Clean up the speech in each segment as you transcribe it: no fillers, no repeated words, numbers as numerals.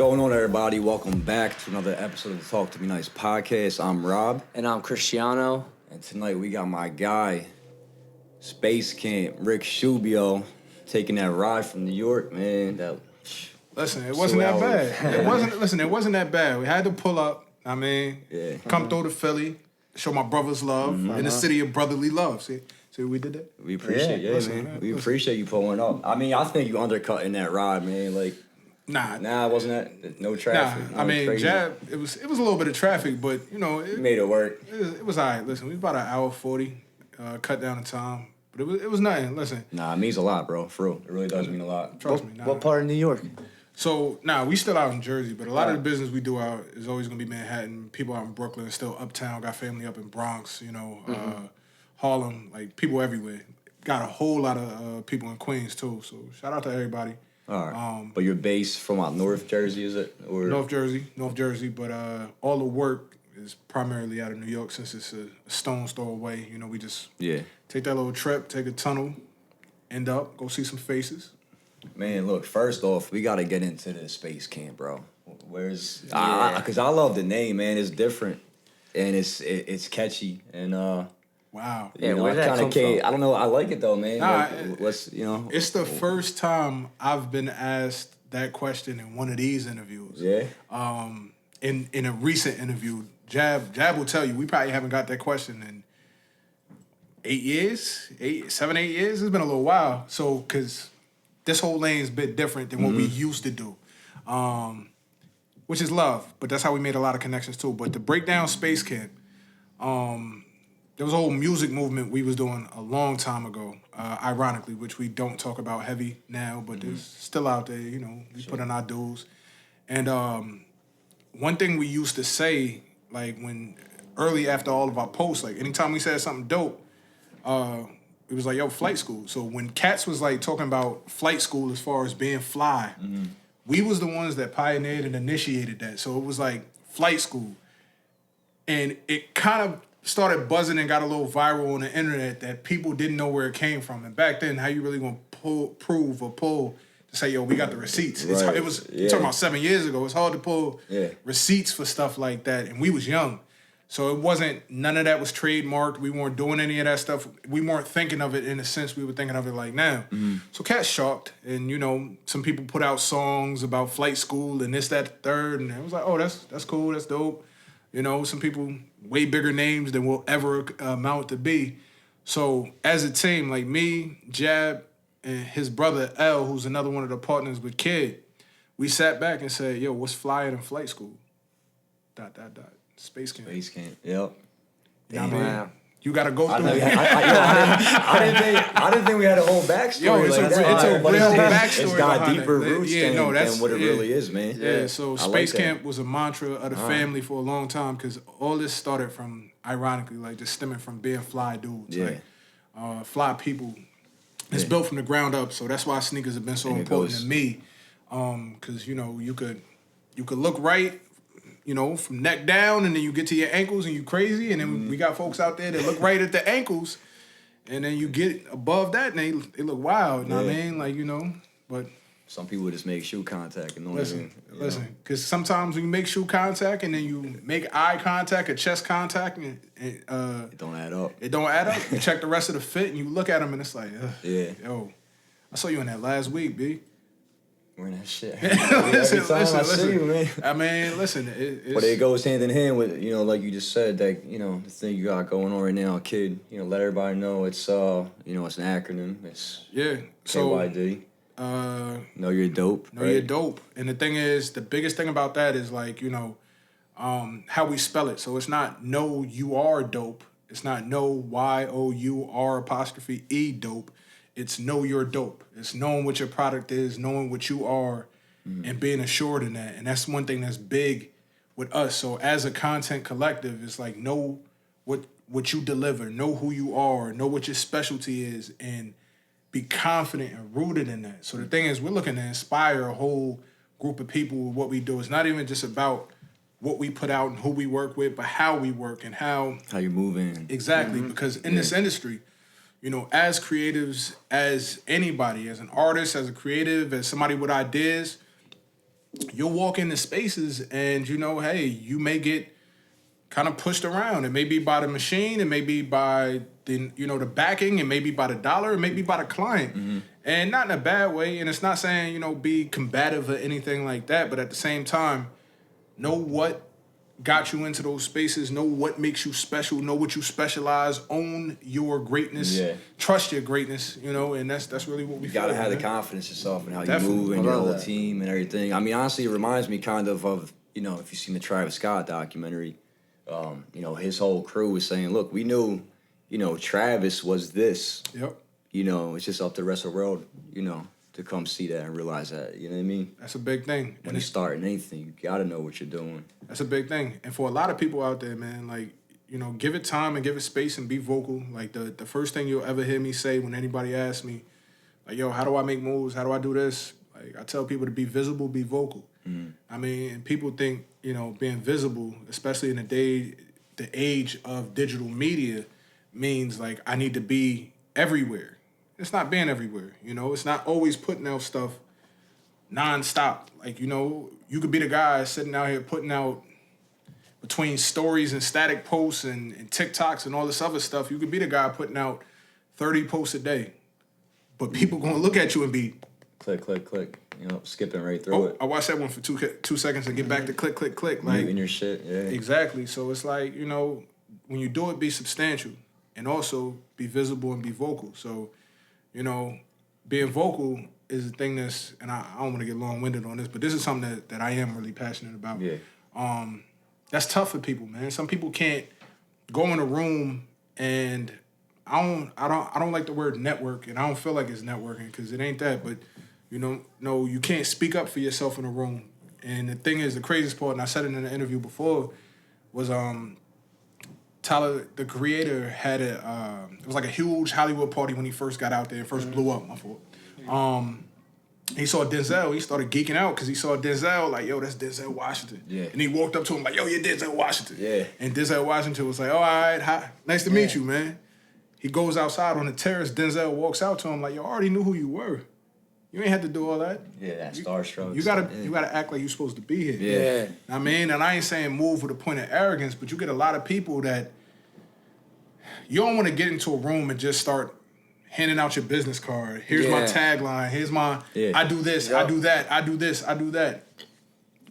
going on, everybody? Welcome back to another episode of the Talk to Me Nice podcast. I'm Rob. And I'm Cristiano. And tonight we got my guy, Spacecamp, Rick Shoebio, taking that ride from New York, man. Listen, it wasn't that bad. It wasn't that bad. We had to pull up, come through to Philly, show my brothers love in the city of brotherly love. See what we did that? We appreciate man. We appreciate you pulling up. I mean, I think you undercutting that ride, man. Like, Nah, wasn't that no traffic? Nah, Jab. It was a little bit of traffic, but it made it work. It was all right. Listen, we was about an hour 40, cut down the time, but it was nothing. Listen, it means a lot, bro. For real, it really does mean a lot. Trust me. What part of New York? So we still out in Jersey, but a lot of the business we do out is always gonna be Manhattan. People out in Brooklyn, still uptown. Got family up in Bronx. Harlem, like people everywhere. Got a whole lot of people in Queens too. So shout out to everybody. All right. But you're based from North Jersey, is it? Or North Jersey. But all the work is primarily out of New York since it's a stone's throw away. We just take that little trip, take a tunnel, end up, go see some faces. Man, look, first off, we got to get into the Spacecamp, bro. Because I love the name, man. It's different, and it's catchy, and wow. Yeah, where did that come from? I don't know. I like it though, man. It's the first time I've been asked that question in one of these interviews. Yeah. In a recent interview, Jab will tell you we probably haven't got that question in 8 years, 7, 8 years. It's been a little while. So, because this whole lane's a bit different than what we used to do, which is love. But that's how we made a lot of connections too. But to break down Spacecamp, there was a whole music movement we was doing a long time ago, ironically, which we don't talk about heavy now, but it's still out there, we put in our dues. And one thing we used to say, like early after all of our posts, like anytime we said something dope, it was like, yo, flight school. So when cats was like talking about flight school as far as being fly, we was the ones that pioneered and initiated that. So it was like flight school. And it kind of started buzzing and got a little viral on the internet that people didn't know where it came from. And back then, how you really gonna prove to say, yo, we got the receipts? Right. It was talking about 7 years ago. It's hard to pull receipts for stuff like that. And we was young. So it wasn't, none of that was trademarked. We weren't doing any of that stuff. We weren't thinking of it in the sense we were thinking of it like now. So Cat's shocked. And, some people put out songs about flight school and this, that, third. And it was like, oh, that's cool. That's dope. Some people way bigger names than we'll ever amount to be. So as a team, like me, Jab, and his brother L, who's another one of the partners with Kid, we sat back and said, yo, what's flyer than flight school? ... Spacecamp. Spacecamp, yep. Damn. You got to go through it. I didn't think we had a whole backstory. Yo, it's a real backstory. It's got deeper roots than what it yeah. really is, man. Yeah, so Spacecamp was a mantra of the family for a long time because all this started from, ironically, like just stemming from being fly dudes. Yeah. Like, fly people. It's built from the ground up, so that's why sneakers have been so important to me. Because, you could look right, from neck down, and then you get to your ankles and you crazy, and then we got folks out there that look right at the ankles, and then you get above that and they look wild, you know what I mean? Like, but some people just make shoe contact and listen, because sometimes when you make shoe contact and then you make eye contact or chest contact, and it don't add up. You check the rest of the fit and you look at them and it's like, yo, I saw you in that last week, B. Wearing that shit. Listen, man. I mean, listen. But it goes hand in hand with, like you just said, that, the thing you got going on right now, Kid. Let everybody know it's, it's an acronym. It's so KYD. Know you're dope. Know you're dope. And the thing is, the biggest thing about that is like, how we spell it. So it's not know you are dope. It's not know YOUR''E dope. It's know you're dope. It's knowing what your product is, knowing what you are, and being assured in that. And that's one thing that's big with us. So as a content collective, it's like know what you deliver, know who you are, know what your specialty is, and be confident and rooted in that. So the thing is, we're looking to inspire a whole group of people with what we do. It's not even just about what we put out and who we work with, but how we work and how you're moving. Exactly, because in this industry, as creatives, as anybody, as an artist, as a creative, as somebody with ideas, you'll walk into spaces and, hey, you may get kind of pushed around. It may be by the machine, it may be by the backing, it may be by the dollar, it may be by the client. And not in a bad way. And it's not saying, be combative or anything like that, but at the same time, know what got you into those spaces, know what makes you special, know what you specialize, own your greatness, trust your greatness, and that's really what we You gotta have the confidence yourself and how you move and your whole team and everything. I mean, honestly, it reminds me kind of if you've seen the Travis Scott documentary, his whole crew was saying, look, we knew, Travis was this. Yep. It's just up to the rest of the world, to come see that and realize that. You know what I mean? That's a big thing. When you start in anything, you gotta know what you're doing. That's a big thing. And for a lot of people out there, man, like, give it time and give it space and be vocal. Like, the first thing you'll ever hear me say when anybody asks me, like, yo, how do I make moves? How do I do this? Like, I tell people to be visible, be vocal. I mean, and people think, being visible, especially in the age of digital media, means, like, I need to be everywhere. It's not being everywhere, It's not always putting out stuff nonstop. Like, you could be the guy sitting out here putting out between stories and static posts and TikToks and all this other stuff. You could be the guy putting out 30 posts a day. But people going to look at you and be... Click, click, click. Skipping right through it. I watched that one for 2 seconds and get back to click, click, click. Like, muting your shit, yeah. Exactly. So it's like, when you do it, be substantial. And also be visible and be vocal. So, being vocal is the thing that's, and I don't want to get long-winded on this, but this is something that I am really passionate about. Yeah. That's tough for people, man. Some people can't go in a room and I don't like the word network, and I don't feel like it's networking because it ain't that, but no, you can't speak up for yourself in a room. And the thing is, the craziest part, and I said it in an interview before, was Tyler, the creator, had it was like a huge Hollywood party when he first got out there and first blew up, my fault. He saw Denzel, he started geeking out because he saw Denzel, like, yo, that's Denzel Washington. Yeah. And he walked up to him like, yo, you're Denzel Washington. Yeah. And Denzel Washington was like, oh, all right, hi. Nice to meet you, man. He goes outside on the terrace, Denzel walks out to him like, yo, I already knew who you were. You ain't had to do all that. Yeah, that starstruck. You gotta act like you're supposed to be here. Yeah. I mean, and I ain't saying move with a point of arrogance, but you get a lot of people that you don't want to get into a room and just start handing out your business card. Here's my tagline. Here's my I do this, I do that, I do this, I do that.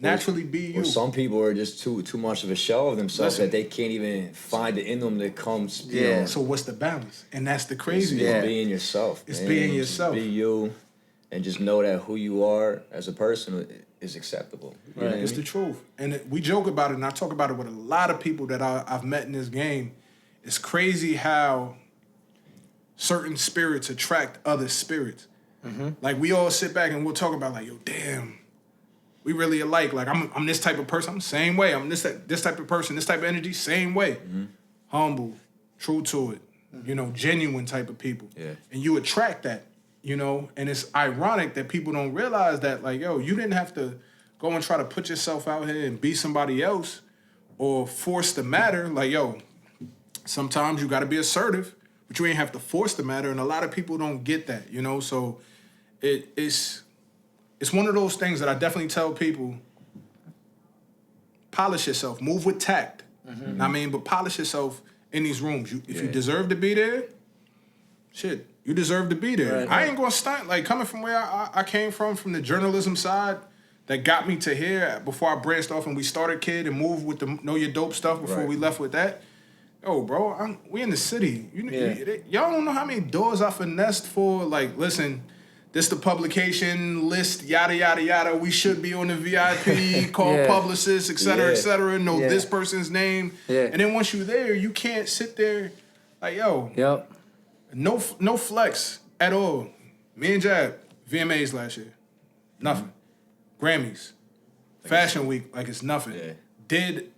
Naturally be you. Or some people are just too much of a shell of themselves that they can't even find it in them that comes. So what's the balance? And that's the crazy. It's being yourself. It's man. being yourself. Just be you, and just know that who you are as a person is acceptable. You know what I It's mean? the truth. And we joke about it, and I talk about it with a lot of people that I've met in this game. It's crazy how certain spirits attract other spirits. Like, we all sit back and we'll talk about, like, yo, damn, we really alike. Like, I'm this type of person. I'm the same way. I'm this type of person, this type of energy, same way. Humble, true to it, genuine type of people. Yeah. And you attract that, and it's ironic that people don't realize that, like, yo, you didn't have to go and try to put yourself out here and be somebody else or force the matter. Like, yo, sometimes you got to be assertive, but you ain't have to force the matter, and a lot of people don't get that, So it's one of those things that I definitely tell people: polish yourself, move with tact. I mean, but polish yourself in these rooms. If you deserve to be there, shit, you deserve to be there. Right, I ain't gonna stunt. Like, coming from where I came from the journalism side, that got me to here before I branched off and we started Kid and moved with the Know Your Dope stuff before we left with that. Yo, bro, we in the city. Y'all don't know how many doors I finessed for. Like, listen, this the publication list, yada, yada, yada. We should be on the VIP, call publicists, et cetera, know this person's name. Yeah. And then once you're there, you can't sit there like, yo, no flex at all. Me and Jab, VMAs last year. Nothing. Grammys. Fashion Week, like it's nothing. Yeah. Did,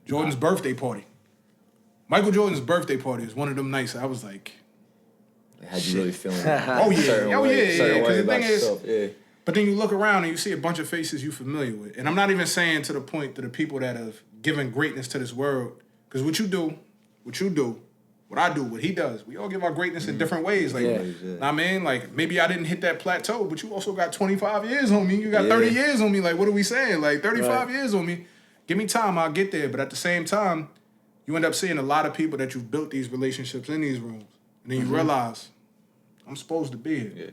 Jordan's birthday party. Michael Jordan's birthday party is one of them nights I was like, Had you really feeling oh yeah, certain way because the thing is, yourself. but then you look around and you see a bunch of faces you're familiar with. And I'm not even saying to the point to the people that have given greatness to this world, because what you do, what I do, what he does. We all give our greatness in different ways. Like, I mean, like, maybe I didn't hit that plateau, but you also got 25 years on me. You got 30 years on me. Like, what are we saying? Like, 35 years on me. Give me time, I'll get there. But at the same time, you end up seeing a lot of people that you've built these relationships in these rooms. And then you realize, I'm supposed to be here. Yeah.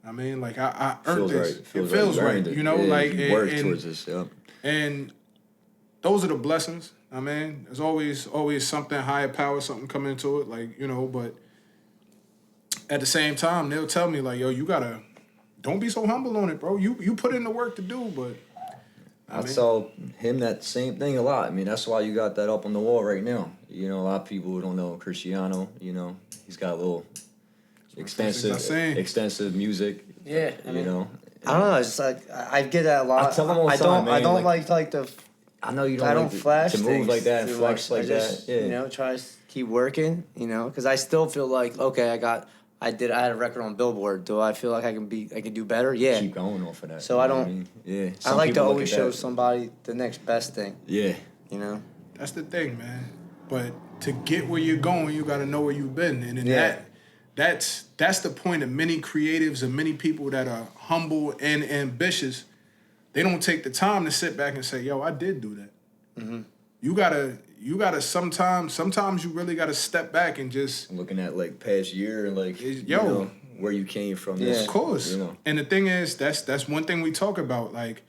I mean, like, I earned this. It feels right. You know, like, you work towards this, And those are the blessings. I mean, there's always something higher power, something coming into it, like, you know, but at the same time, they'll tell me, like, yo, don't be so humble on it, bro. You put in the work to do, but I tell him that same thing a lot. I mean, that's why you got that up on the wall right now. You know, a lot of people who don't know Cristiano, you know, he's got a little extensive music. Yeah. I mean, you know. I don't know, it's just like, I get that a lot. I tell him all the time, man. I don't like the... I know you don't. I don't flash to move like that and flex like that. Yeah. You know, try to keep working. You know, because I still feel like okay, I had a record on Billboard. Do I feel like I can do better? Yeah. Keep going off of that. So I don't. I mean? Yeah. I like to always show somebody the next best thing. Yeah. You know. That's the thing, man. But to get where you're going, you got to know where you've been, and then that's the point of many creatives and many people that are humble and ambitious. They don't take the time to sit back and say, yo, I did do that. Mm-hmm. You gotta sometimes you really gotta step back and just looking at like past year and like you know, where you came from. Yeah, of course. You know. And the thing is, that's one thing we talk about. Like,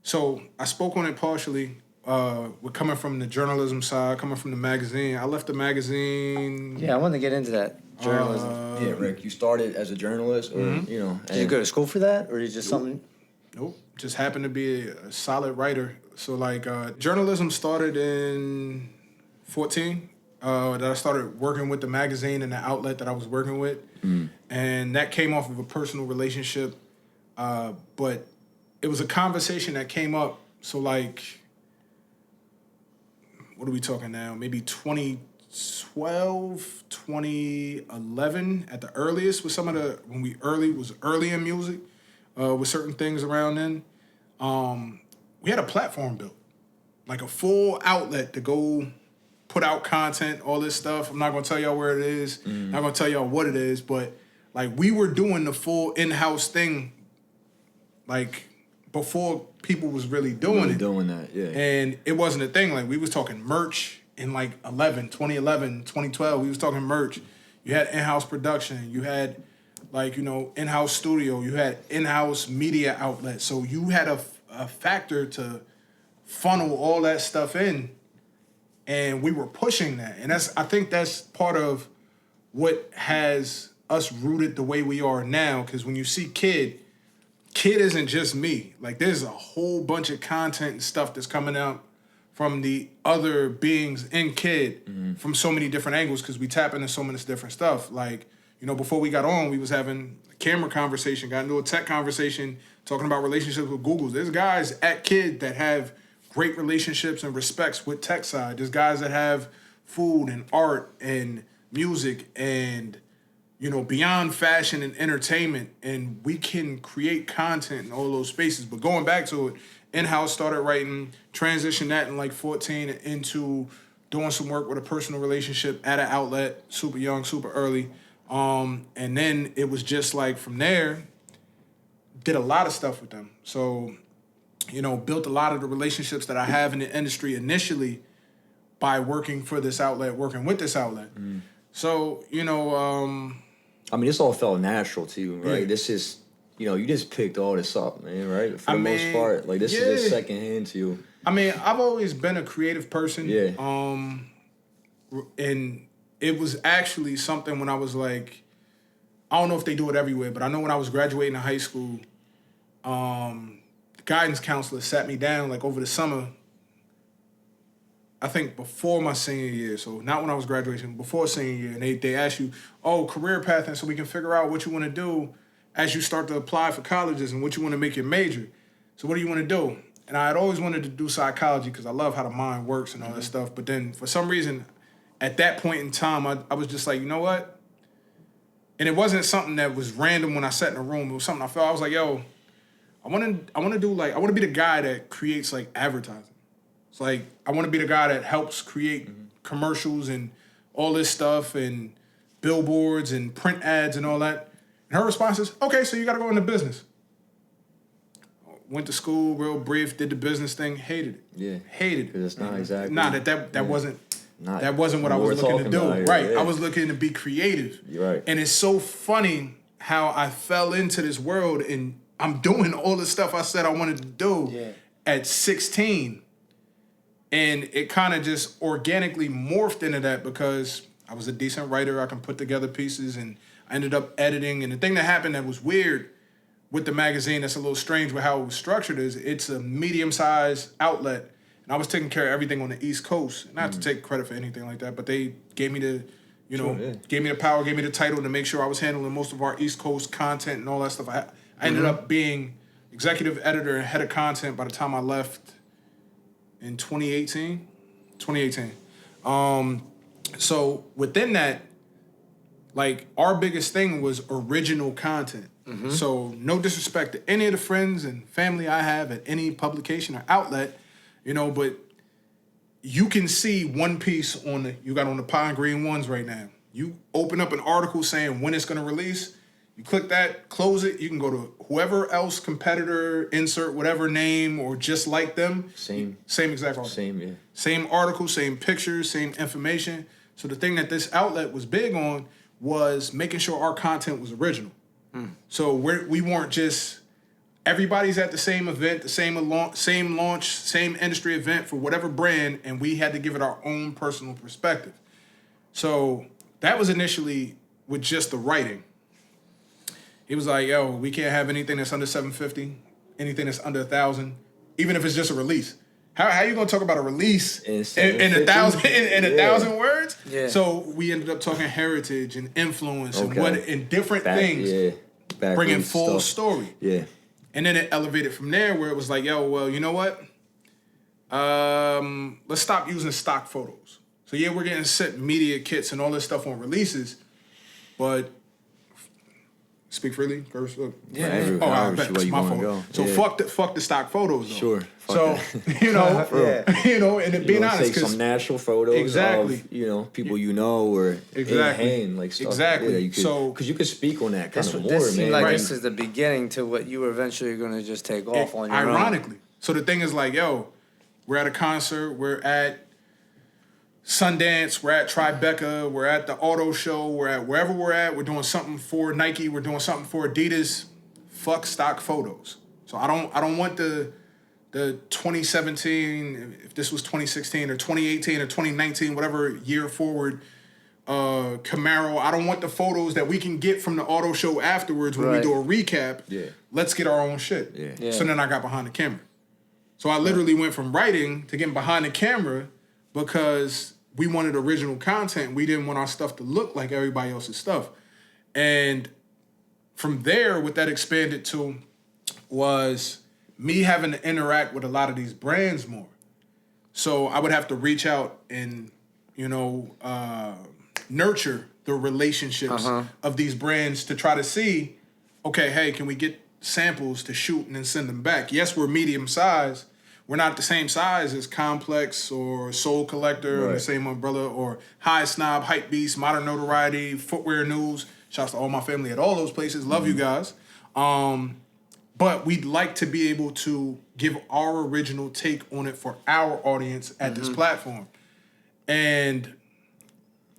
so I spoke on it partially. We're coming from the journalism side, coming from the magazine. I left the magazine. Yeah, I wanted to get into that. Journalism. Yeah, Rick, you started as a journalist, or you know? Did you go to school for that, or did you just something? Nope. Just happened to be a solid writer. So, like, journalism started in 14. That I started working with the magazine and the outlet that I was working with. And that came off of a personal relationship. But it was a conversation that came up. So, like, what are we talking now? Maybe 2012, 2011 at the earliest with some of the, when we was early in music. With certain things around then, we had a platform built, like a full outlet to go put out content, all this stuff. I'm not going to tell y'all where it is. I'm not going to tell y'all what it is, but like we were doing the full in-house thing, like before people was really doing it. Doing that, yeah. And it wasn't a thing. Like we was talking merch in like 2011, 2012. We was talking merch. You had in-house production. You had like, you know, in-house studio, you had in-house media outlets. So you had a factor to funnel all that stuff in, and we were pushing that. And I think that's part of what has us rooted the way we are now, because when you see Kid isn't just me. Like, there's a whole bunch of content and stuff that's coming out from the other beings in Kid from so many different angles, because we tap into so much different stuff. Like, you know, before we got on, we was having a camera conversation, got into a tech conversation, talking about relationships with Google. There's guys at Kid that have great relationships and respects with tech side. There's guys that have food and art and music and, you know, beyond fashion and entertainment. And we can create content in all those spaces. But going back to it, in-house started writing, transitioned that in like 14 into doing some work with a personal relationship at an outlet, super young, super early. And then it was just like from there, did a lot of stuff with them. So, you know, built a lot of the relationships that I have in the industry initially by working for this outlet, working with this outlet. So, you know, I mean, this all felt natural to you, right? Yeah. This is, you know, you just picked all this up, man, right? For the most part. Like, this is a second hand to you. I mean, I've always been a creative person. Yeah. And it was actually something when I was like, I don't know if they do it everywhere, but I know when I was graduating in high school, the guidance counselor sat me down like over the summer, I think before my senior year, so not when I was graduating, before senior year, and they asked you, career pathing, so we can figure out what you want to do as you start to apply for colleges and what you want to make your major. So what do you want to do? And I had always wanted to do psychology because I love how the mind works and all that stuff, but then for some reason, at that point in time, I was just like, you know what? And it wasn't something that was random when I sat in a room. It was something I felt. I was like, yo, I want to be the guy that creates like advertising. It's like I want to be the guy that helps create commercials and all this stuff and billboards and print ads and all that. And her response is, okay, so you got to go into business. Went to school, real brief, did the business thing, hated it. Yeah. Hated it. Because it's not exactly. That wasn't what I what was we're looking to do. talking about here, Right. yeah. I was looking to be creative. You're right. And it's so funny how I fell into this world and I'm doing all the stuff I said I wanted to do at 16. And it kind of just organically morphed into that because I was a decent writer. I can put together pieces and I ended up editing. And the thing that happened that was weird with the magazine, that's a little strange with how it was structured, is it's a medium-sized outlet. And I was taking care of everything on the East Coast. Not to take credit for anything like that, but they gave me the, gave me the power, gave me the title to make sure I was handling most of our East Coast content and all that stuff. I ended up being executive editor and head of content by the time I left in 2018. So within that, like, our biggest thing was original content. So no disrespect to any of the friends and family I have at any publication or outlet, but you can see one piece you got on the Pine Green Ones right now. You open up an article saying when it's going to release, you click that, close it, you can go to whoever else, competitor, insert whatever name or just like them. Same exact article. Same article, same pictures, same information. So the thing that this outlet was big on was making sure our content was original. So we weren't just, everybody's at the same event, the same launch, same industry event for whatever brand, and we had to give it our own personal perspective. So that was initially with just the writing. He was like, yo, we can't have anything that's under 750, anything that's under 1,000, even if it's just a release. How you gonna talk about a release in 1,000 words? Yeah. So we ended up talking heritage and influence and different things, bringing full story. Yeah. And then it elevated from there, where it was like, yo, well, you know what? Let's stop using stock photos. So yeah, we're getting sent media kits and all this stuff on releases, but speak freely, curse. I bet it's my fault. So fuck the stock photos though. Sure. So and it being honest, take some natural photos of people or in hand, like stuff. Exactly. You could, because you could speak on that kind of more, this man. Like this is the beginning to what you were eventually going to just take off on your own. Ironically, so the thing is like, yo, we're at a concert, we're at Sundance, we're at Tribeca, we're at the auto show, we're at wherever we're at, we're doing something for Nike, we're doing something for Adidas. Fuck stock photos. So I don't want the 2017, if this was 2016 or 2018 or 2019, whatever year forward, Camaro. I don't want the photos that we can get from the auto show afterwards when we do a recap. Yeah. Let's get our own shit. Yeah. So then I got behind the camera. So I literally went from writing to getting behind the camera because we wanted original content. We didn't want our stuff to look like everybody else's stuff. And from there, what that expanded to was me having to interact with a lot of these brands more. So I would have to reach out and, nurture the relationships of these brands to try to see, okay, hey, can we get samples to shoot and then send them back? Yes, we're medium size. We're not the same size as Complex or Soul Collector or the same umbrella or High Snob, Hype Beast, Modern Notoriety, Footwear News. Shouts to all my family at all those places. Love you guys. But we'd like to be able to give our original take on it for our audience at this platform. And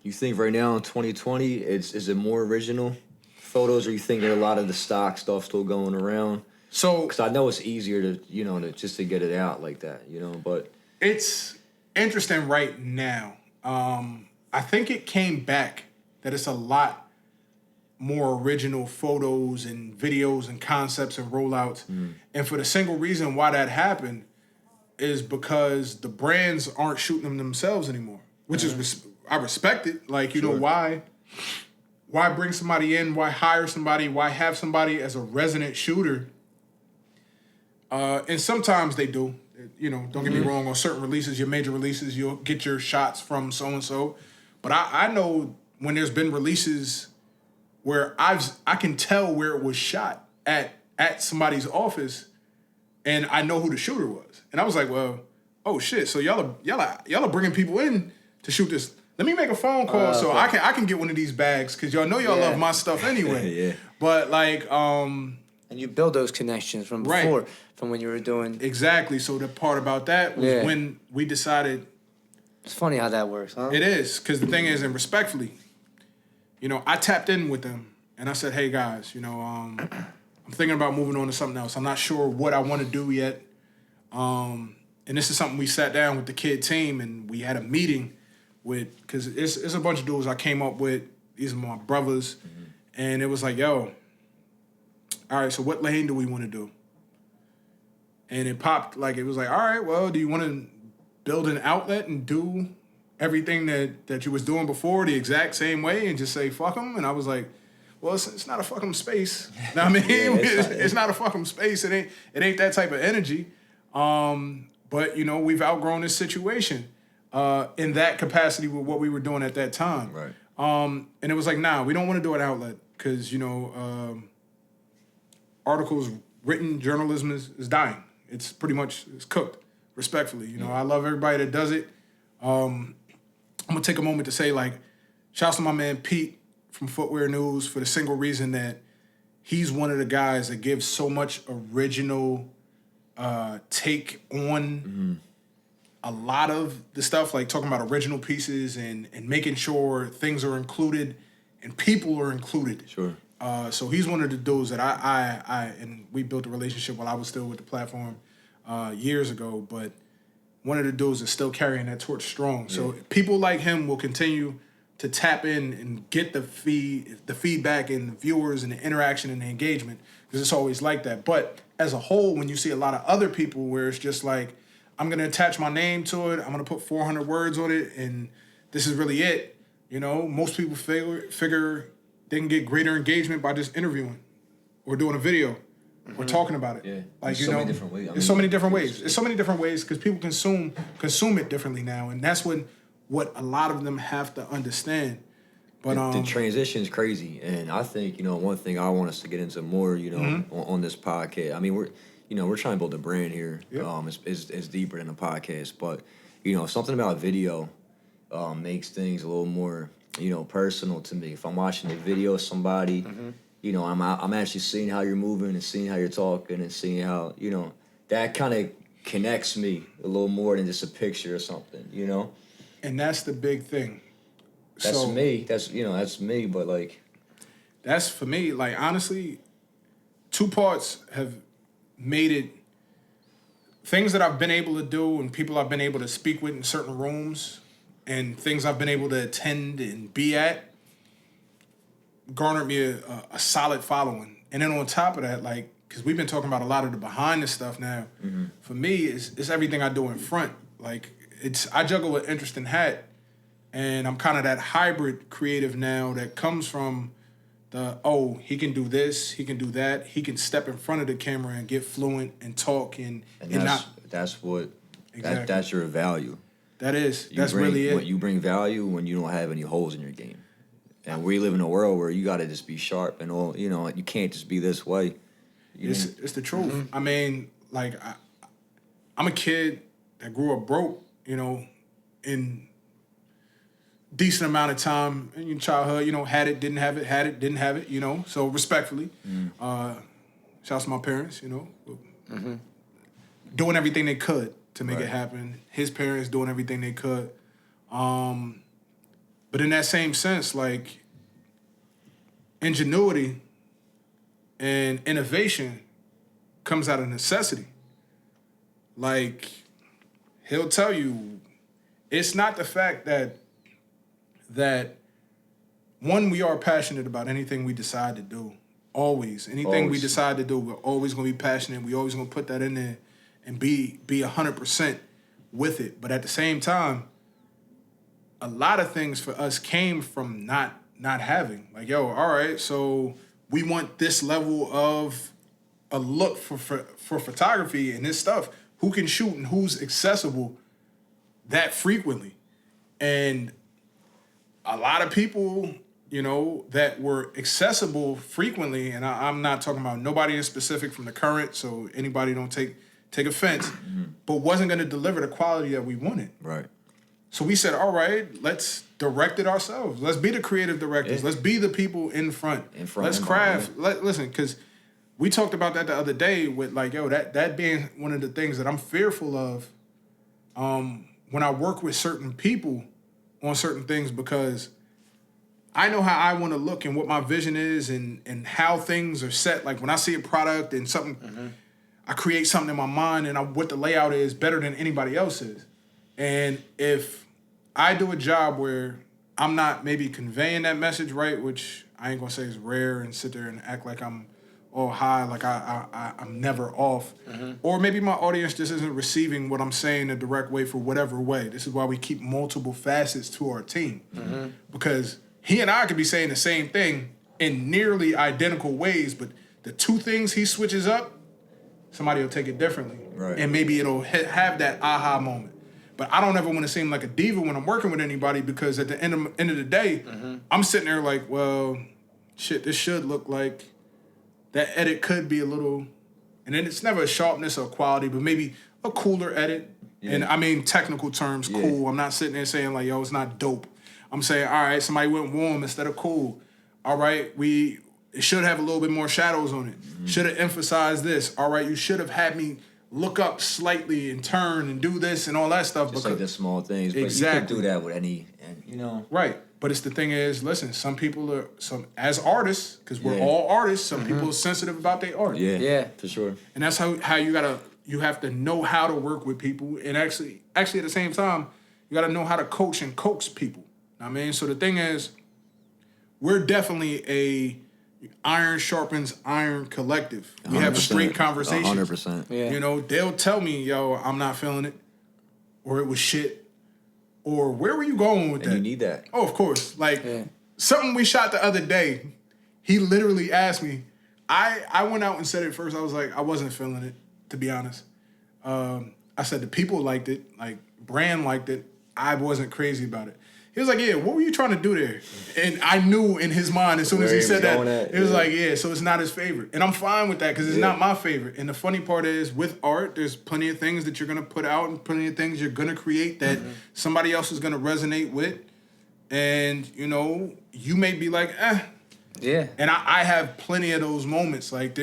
you think right now in 2020, is it more original photos, or you think that a lot of the stock stuff still going around? So, because I know it's easier to to get it out like that, but it's interesting right now. I think it came back that it's a lot more original photos and videos and concepts and rollouts. And for the single reason why that happened is because the brands aren't shooting them themselves anymore, which is, I respect it. Like, why bring somebody in? Why hire somebody? Why have somebody as a resident shooter? And sometimes they do. Don't get me wrong, on certain releases, your major releases, you'll get your shots from so-and-so. But I know when there's been releases where I can tell where it was shot at somebody's office, and I know who the shooter was. And I was like, well, oh shit, so y'all are bringing people in to shoot this. let me make a phone call so I can get one of these bags because y'all know y'all love my stuff anyway. Yeah. But like, and you build those connections from before, from when you were doing. Exactly. So the part about that was when we decided. It's funny how that works, huh? It is, because the thing is, and respectfully, I tapped in with them and I said, hey guys, I'm thinking about moving on to something else. I'm not sure what I want to do yet. And this is something we sat down with the kid team and we had a meeting with, because it's a bunch of dudes I came up with. These are my brothers. Mm-hmm. And it was like, yo, all right, so what lane do we want to do? And it popped, like, it was like, all right, well, do you want to build an outlet and do everything that you was doing before the exact same way and just say, fuck them? And I was like, well, it's not a fucking space. You know what I mean? It's not a fucking space. It ain't that type of energy. But, we've outgrown this situation in that capacity with what we were doing at that time. Right. And it was like, nah, we don't want to do an outlet because, articles, written journalism is dying. It's pretty much, it's cooked, respectfully. I love everybody that does it. I'm going to take a moment to say, like, shouts to my man Pete from Footwear News for the single reason that he's one of the guys that gives so much original take on a lot of the stuff, like talking about original pieces and making sure things are included and people are included. Sure. So he's one of the dudes that I and we built a relationship while I was still with the platform years ago, but one of the dudes is still carrying that torch strong. Yeah. So people like him will continue to tap in and get the feedback and the viewers and the interaction and the engagement, because it's always like that. But as a whole, when you see a lot of other people where it's just like, I'm going to attach my name to it, I'm going to put 400 words on it, and this is really it. Most people figure they can get greater engagement by just interviewing or doing a video or talking about it. Yeah. Like, There's so many different ways. There's so many different ways. There's so many different ways because people consume it differently now, and that's what a lot of them have to understand. But the transition is crazy, and I think one thing I want us to get into more, on this podcast. I mean, we're trying to build a brand here. Yep. It's deeper than a podcast, but something about video makes things a little more personal to me. If I'm watching a video of somebody, I'm actually seeing how you're moving and seeing how you're talking and seeing how that kind of connects me a little more than just a picture or something. And that's the big thing. That's me. That's me. But like, that's for me. Like, honestly, two parts have made it. Things that I've been able to do and people I've been able to speak with in certain rooms and things I've been able to attend and be at garnered me a solid following. And then on top of that, like, because we've been talking about a lot of the behind the stuff now. Mm-hmm. For me, it's everything I do in front. Like, I juggle an interesting hat, and I'm kind of that hybrid creative now that comes from he can do this, he can do that, he can step in front of the camera and get fluent and talk and that's what exactly. That's your value. That's really it. You bring value when you don't have any holes in your game, and we live in a world where you got to just be sharp and all. You can't just be this way. It's the truth. Mm-hmm. I mean, like I'm a kid that grew up broke. In decent amount of time in your childhood, had it, didn't have it, so respectfully, shouts to my parents, doing everything they could to make it happen. His parents doing everything they could. But in that same sense, like, ingenuity and innovation comes out of necessity. Like, he'll tell you, it's not the fact that one, we are passionate about anything we decide to do. Always. Anything we decide to do, we're always going to be passionate. We always going to put that in there and be 100% with it. But at the same time, a lot of things for us came from not having. Like, all right, so we want this level of a look for photography and this stuff. Who can shoot and who's accessible that frequently? And a lot of people, that were accessible frequently, and I'm not talking about nobody in specific from the current, so anybody don't take offense, but wasn't going to deliver the quality that we wanted. Right. So we said, all right, let's direct it ourselves. Let's be the creative directors. Let's be the people in front. Let's craft. Listen, because we talked about that the other day with like, yo, that being one of the things that I'm fearful of when I work with certain people on certain things, because I know how I want to look and what my vision is and how things are set. Like when I see a product and something, I create something in my mind and what the layout is better than anybody else's. And if I do a job where I'm not maybe conveying that message right, which I ain't gonna say is rare and sit there and act like I'm all high, like I'm never off. Or maybe my audience just isn't receiving what I'm saying the direct way for whatever way. This is why we keep multiple facets to our team. Because he and I could be saying the same thing in nearly identical ways, but the two things he switches up, somebody will take it differently. Right. And maybe it'll have that aha moment. But I don't ever want to seem like a diva when I'm working with anybody, because at the end of the day, I'm sitting there like, well, shit, this should look like that edit could be a little, and then it's never a sharpness or quality, but maybe a cooler edit. Yeah. And I mean technical terms, cool. I'm not sitting there saying like, yo, it's not dope. I'm saying, all right, somebody went warm instead of cool. All right, it should have a little bit more shadows on it. Should have emphasized this. All right, you should have had me look up slightly and turn and do this and all that stuff. Just like the small things. But you can do that with any, and you know. Right. But it's the thing is, listen, some people are, as artists, because we're all artists, some people are sensitive about their art. Yeah, for sure. And that's how you have to know how to work with people. And actually at the same time, you got to know how to coach and coax people. I mean, so the thing is, we're definitely a iron sharpens iron collective. We have straight conversations. 100%. Yeah. You know, they'll tell me, yo, I'm not feeling it, or it was shit, or where were you going with that? You need that. Oh, of course. Like, something we shot the other day, he literally asked me. I went out and said it first. I was like, I wasn't feeling it, to be honest. I said the people liked it, like, brand liked it. I wasn't crazy about it. He was like, yeah, what were you trying to do there? And I knew in his mind, as soon as he said that, it was like, yeah, so it's not his favorite. And I'm fine with that because it's not my favorite. And the funny part is, with art, there's plenty of things that you're going to put out and plenty of things you're going to create that somebody else is going to resonate with. And, you know, you may be like, eh. Yeah. And I have plenty of those moments. Like,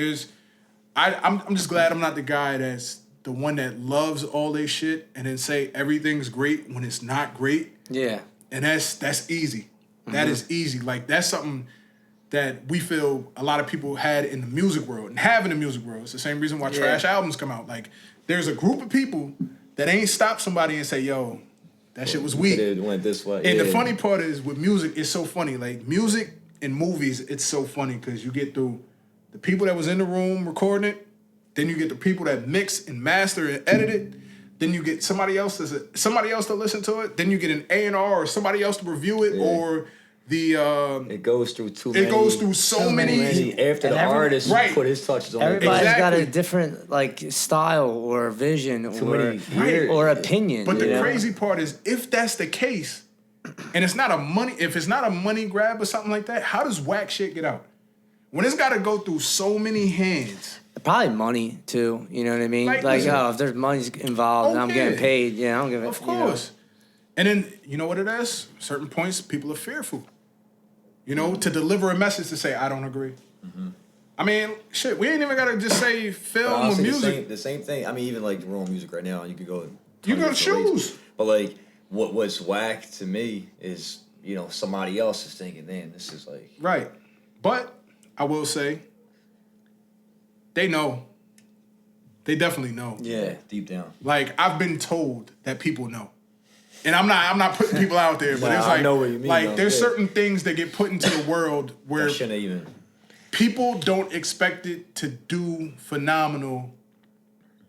I'm just glad I'm not the guy that's the one that loves all this shit and then say everything's great when it's not great. Yeah. And that's easy. That is easy. Like, that's something that we feel a lot of people had in the music world and have in the music world. It's the same reason why trash albums come out. Like, there's a group of people that ain't stop somebody and say, yo, that shit was weak. It went this way. And the funny part is, with music, it's so funny. Like, music and movies, it's so funny because you get through the people that was in the room recording it, then you get the people that mix and master and edit it. Then you get somebody else to listen to it. Then you get an A&R or somebody else to review it, or the it goes through It goes through so many. After the artist put his touches on it. Everybody's got a different style or vision or opinion. But the crazy part is, if that's the case, and if it's not a money grab or something like that, how does whack shit get out? When it's got to go through so many hands. Probably money too, you know what I mean? If there's money involved and I'm getting paid, I don't give a. Of course. And then, you know what it is? Certain points, people are fearful. You know, to deliver a message to say, I don't agree. I mean, shit, we ain't even got to just say film or music. The same thing. I mean, even like the music right now, you could go. You got to choose. But like, what's whack to me is, you know, somebody else is thinking, man, this is like. Right. But I will say, they know. They definitely know. Yeah, deep down. Like, I've been told that people know. And I'm not putting people out there, but it's like, I know what you mean, like, there's certain things that get put into the world where people don't expect it to do phenomenal,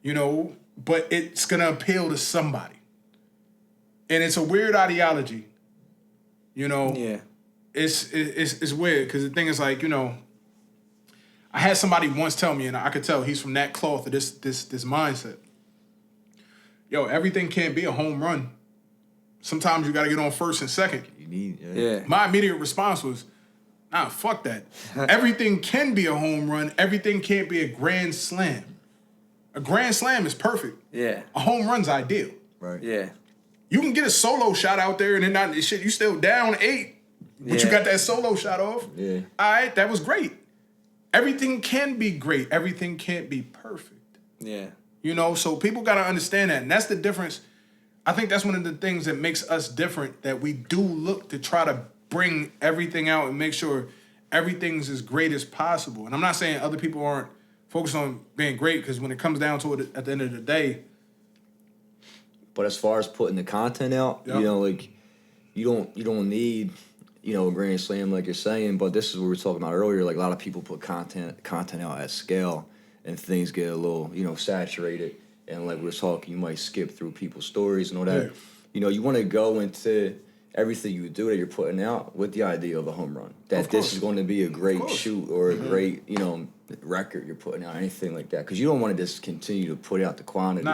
you know, but it's gonna appeal to somebody. And it's a weird ideology, you know. Yeah. It's weird because the thing is, like, you know, I had somebody once tell me, and I could tell he's from that cloth of this mindset. Yo, everything can't be a home run. Sometimes you got to get on first and second. You need, yeah. My immediate response was, nah, fuck that. Everything can be a home run. Everything can't be a grand slam. A grand slam is perfect. Yeah. A home run's ideal. Right. Yeah. You can get a solo shot out there and then not shit. You still down 8, but you got that solo shot off. Yeah. All right, that was great. Everything can be great. Everything can't be perfect. Yeah. You know, so people got to understand that. And that's the difference. I think that's one of the things that makes us different, that we do look to try to bring everything out and make sure everything's as great as possible. And I'm not saying other people aren't focused on being great, because when it comes down to it at the end of the day. But as far as putting the content out, you know, like you don't need, you know, a grand slam like you're saying, but this is what we were talking about earlier. Like a lot of people put content out at scale and things get a little, you know, saturated. And like we were talking, you might skip through people's stories and all that. Yeah. You know, you want to go into everything you do that you're putting out with the idea of a home run. That this is going to be a great shoot or a great, you know, record you're putting out, anything like that. Because you don't want to just continue to put out the quantity.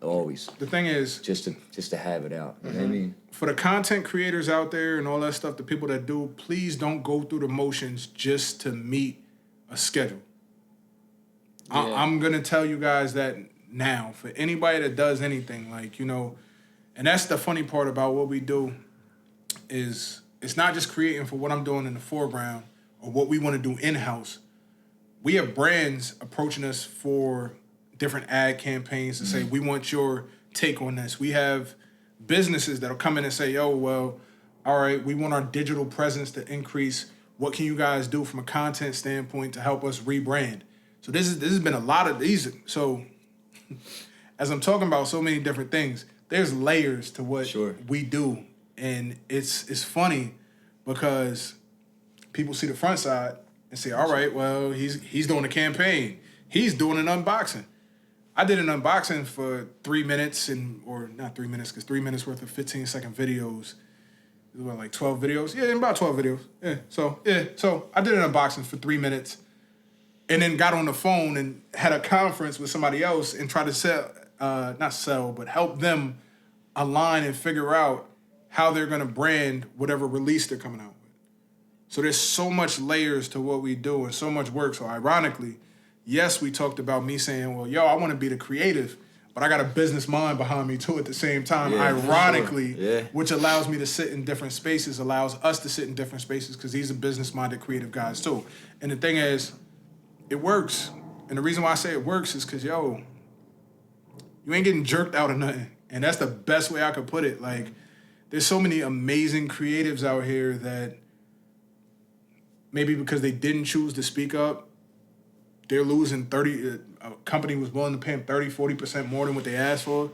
Always. The thing is, just to have it out. You know what I mean? For the content creators out there and all that stuff, the people that do, please don't go through the motions just to meet a schedule. Yeah. I'm gonna tell you guys that now. For anybody that does anything, like, you know, and that's the funny part about what we do, is it's not just creating for what I'm doing in the foreground or what we want to do in-house. We have brands approaching us for different ad campaigns to say, we want your take on this. We have businesses that'll come in and say, yo, well, all right, we want our digital presence to increase. What can you guys do from a content standpoint to help us rebrand? So this has been a lot of these. So as I'm talking about so many different things, there's layers to what we do. And it's funny because people see the front side and say, all right, well, he's doing a campaign. He's doing an unboxing. I did an unboxing for 3 minutes, or not 3 minutes, because 3 minutes worth of 15-second videos. It was like 12 videos? Yeah, about 12 videos. So I did an unboxing for 3 minutes and then got on the phone and had a conference with somebody else and tried to help them align and figure out how they're going to brand whatever release they're coming out with. So there's so much layers to what we do and so much work. So ironically, yes, we talked about me saying, well, yo, I want to be the creative, but I got a business mind behind me too at the same time, ironically, which allows me to sit in different spaces, allows us to sit in different spaces, because these are business-minded creative guys too. And the thing is, it works. And the reason why I say it works is because, yo, you ain't getting jerked out of nothing. And that's the best way I could put it. Like, there's so many amazing creatives out here that maybe because they didn't choose to speak up, they're losing a company was willing to pay them 30, 40% more than what they asked for,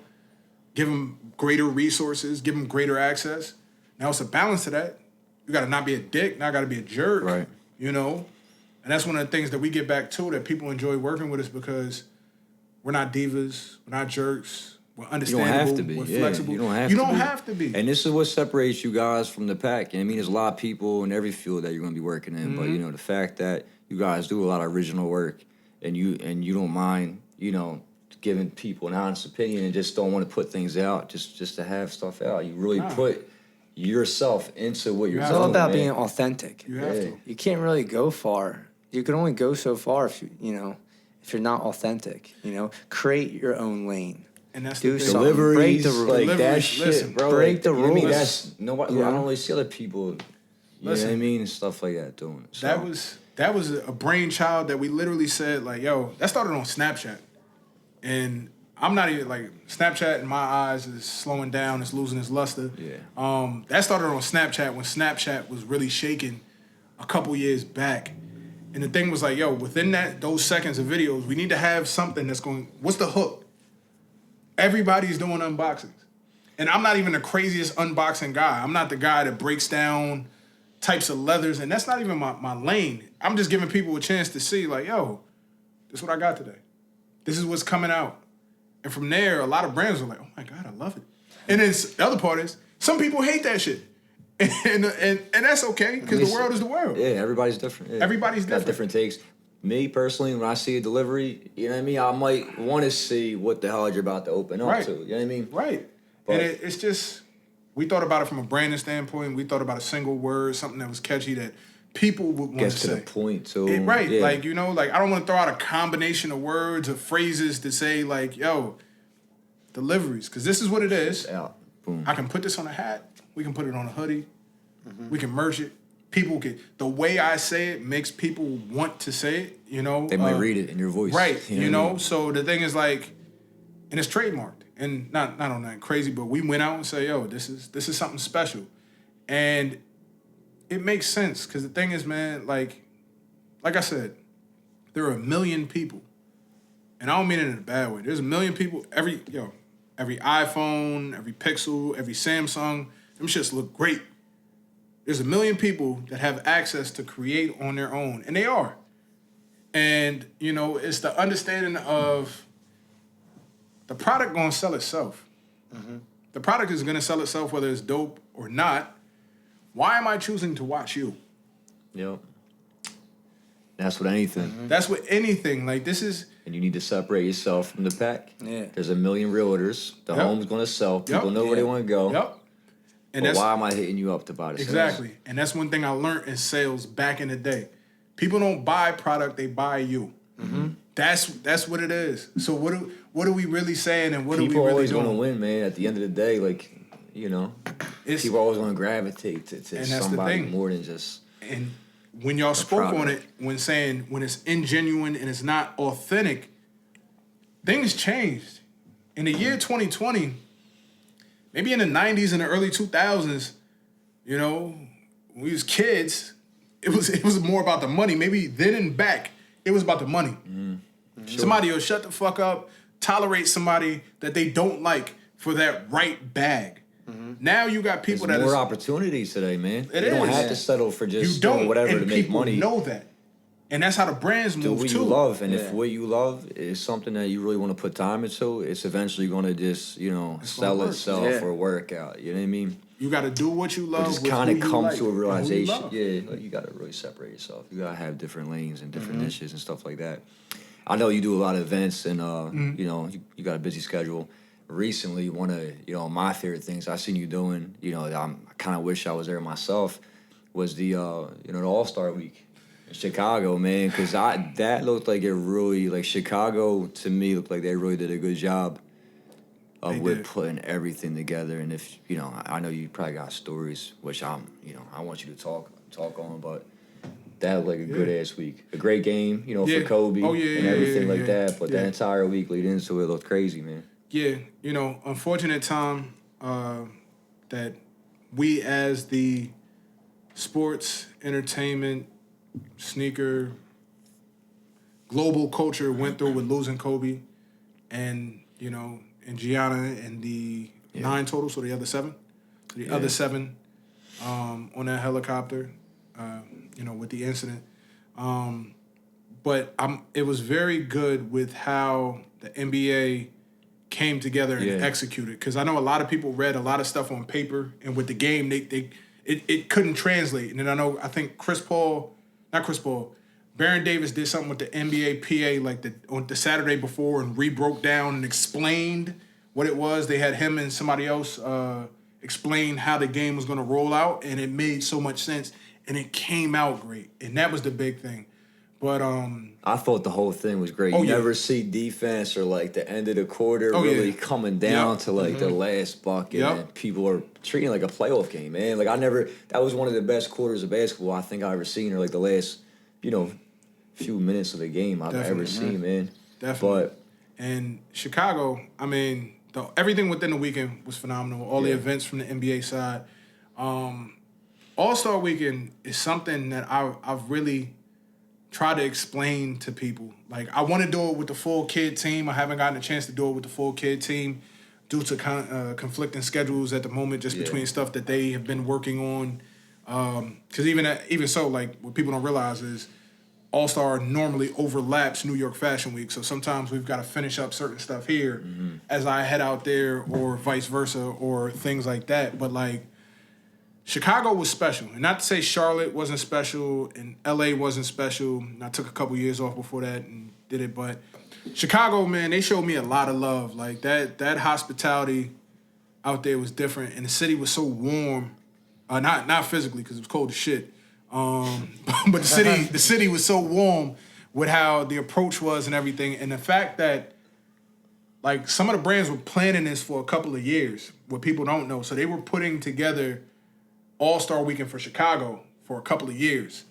give them greater resources, give them greater access. Now it's a balance to that. You got to not be a dick, not got to be a jerk, right? You know? And that's one of the things that we get back to, that people enjoy working with us, because we're not divas, we're not jerks, we're understandable, you don't have to be. We're flexible. You don't have to be. And this is what separates you guys from the pack. And I mean, there's a lot of people in every field that you're going to be working in, but, you know, the fact that you guys do a lot of original work, and you don't mind, you know, giving people an honest opinion and just don't want to put things out just to have stuff out. You really put yourself into what you're doing. It's all about being authentic. You have to. You can't really go far. You can only go so far if if you're not authentic. You know, create your own lane. And that's do the something. Deliveries, break the rules. like that shit, bro. Break the rules. I mean, that's nobody. I don't really see other people. You know what I mean, and stuff like that doing it. So. That was a brainchild that we literally said, like, yo, that started on Snapchat. And I'm not even, like, Snapchat in my eyes is slowing down, it's losing its luster. Yeah. That started on Snapchat when Snapchat was really shaking a couple years back. And the thing was like, yo, within those seconds of videos, we need to have something that's going, what's the hook? Everybody's doing unboxings. And I'm not even the craziest unboxing guy. I'm not the guy that breaks down types of leathers, and that's not even my lane. I'm just giving people a chance to see, like, yo, this is what I got today. This is what's coming out. And from there, a lot of brands are like, oh my God, I love it. And then the other part is, some people hate that shit. And that's okay, because the world is the world. Yeah, everybody's different. Yeah. Everybody's different. Got different takes. Me, personally, when I see a delivery, you know what I mean? I might want to see what the hell you're about to open up to. You know what I mean? Right. But, and it's just, we thought about it from a branding standpoint. We thought about a single word, something that was catchy that people would want to say. Gets to the point, too. Yeah. Like, you know, like, I don't want to throw out a combination of words or phrases to say, like, yo, deliveries. Because this is what it is. Boom. I can put this on a hat. We can put it on a hoodie. We can merge it. People can. The way I say it makes people want to say it. You know, They might read it in your voice, right? You what I know. mean? So the thing is like, and it's trademarked, and not on that crazy, but we went out and say, yo, this is something special, and it makes sense because the thing is, man, like I said, there are a million people, and I don't mean it in a bad way. There's a million people. Every iPhone, every Pixel, every Samsung, them shits look great. There's a million people that have access to create on their own, and they are. And, you know, it's the understanding of the product going to sell itself. The product is going to sell itself whether it's dope or not. Why am I choosing to watch you? Yep. That's with anything. That's with anything. Like, this is... And you need to separate yourself from the pack. Yeah. There's a million realtors. The home's going to sell. People know where they want to go. Yep. And But that's, why am I hitting you up to buy this? exactly. And that's one thing I learned in sales back in the day. People don't buy product, they buy you. That's what it is. So what are we really saying, and what People are we really always doing? going to win, man. At the end of the day, like, you know, people always want to gravitate to and that's somebody the thing. more than just... And when y'all spoke on it, when saying when it's ingenuine and it's not authentic, things changed. In the year 2020, maybe in the 90s and the early 2000s, you know, when we was kids, it was more about the money. Maybe then and back, it was about the money. Sure. Somebody will shut the fuck up, tolerate somebody that they don't like for that right bag. Now you got people There's more opportunities today, man. You don't have to settle for just doing whatever to make money. You know that. And that's how the brands move, too. Do what you love, and if what you love is something that you really want to put time into, it's eventually going to just, you know, sell itself or work out. You know what I mean? You got to do what you love. But just kind of come to a like, realization. Like you got to really separate yourself. You got to have different lanes and different niches and stuff like that. I know you do a lot of events, and you know, you got a busy schedule. Recently, one of, you know, my favorite things I seen you doing, you know, I kind of wish I was there myself, was the you know, the AllStar Week in Chicago, man, because that looked like it really, like, Chicago to me looked like they really did a good job of putting everything together. And if, you know, I know you probably got stories, which I want you to talk on, but that looked like a good ass week, a great game, you know, for Kobe and everything like that. But that entire week leading into it looked crazy, man. Yeah, you know, unfortunate time that we as the sports, entertainment, sneaker, global culture went through with losing Kobe and, you know, and Gianna and the 9 total, so the other 7. The other 7 on that helicopter, you know, with the incident. But it was very good with how the NBA came together and executed, because I know a lot of people read a lot of stuff on paper, and with the game it couldn't translate. And then I think Baron Davis did something with the NBA PA like on the Saturday before and broke down and explained what it was. They had him and somebody else explain how the game was going to roll out, and it made so much sense, and it came out great, and that was the big thing. But I thought the whole thing was great. You never see defense or like the end of the quarter really coming down to like the last bucket, and people are treating it like a playoff game, man. Like that was one of the best quarters of basketball I think I've ever seen, or like the last, you know, few minutes of the game I've ever seen, man. Definitely. And Chicago, I mean, everything within the weekend was phenomenal. All the events from the NBA side. AllStar Weekend is something that I've really tried to explain to people. Like, I want to do it with the full kid team. I haven't gotten a chance to do it with the full kid team due to conflicting schedules at the moment, just between stuff that they have been working on. Because even so, like, what people don't realize is All-Star normally overlaps New York Fashion Week. So sometimes we've got to finish up certain stuff here as I head out there, or vice versa, or things like that. But, like, Chicago was special. And not to say Charlotte wasn't special and LA wasn't special. And I took a couple years off before that and did it. But Chicago, man, they showed me a lot of love. Like, that hospitality out there was different. And the city was so warm. Not physically, because it was cold as shit. But the city was so warm with how the approach was and everything. And the fact that, like some of the brands were planning this for a couple of years, what people don't know. So they were putting together AllStar Weekend for Chicago for a couple of years.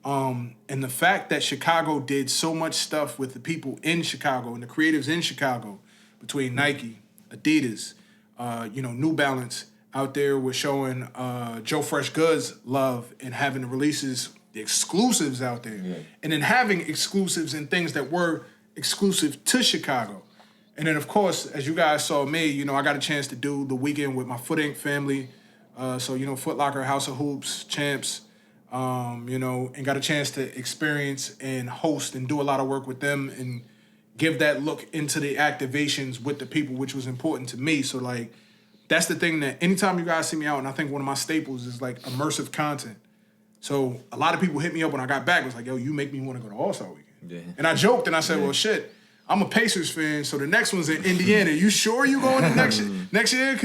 And the fact that Chicago did so much stuff with the people in Chicago and the creatives in Chicago, between Nike, Adidas, New Balance out there was showing Joe Fresh Goods love and having the releases, the exclusives out there. Yeah. And then having exclusives and things that were exclusive to Chicago. And then, of course, as you guys saw me, I got a chance to do the weekend with my Foot Inc. family. Foot Locker, House of Hoops, Champs, and got a chance to experience and host and do a lot of work with them and give that look into the activations with the people, which was important to me. So, like, that's the thing that anytime you guys see me out, and I think one of my staples is, like, immersive content. So a lot of people hit me up when I got back. Was like, yo, you make me want to go to AllStar Weekend. Yeah. And I joked and I said, well, shit, I'm a Pacers fan, so the next one's in Indiana. You sure you going to next year?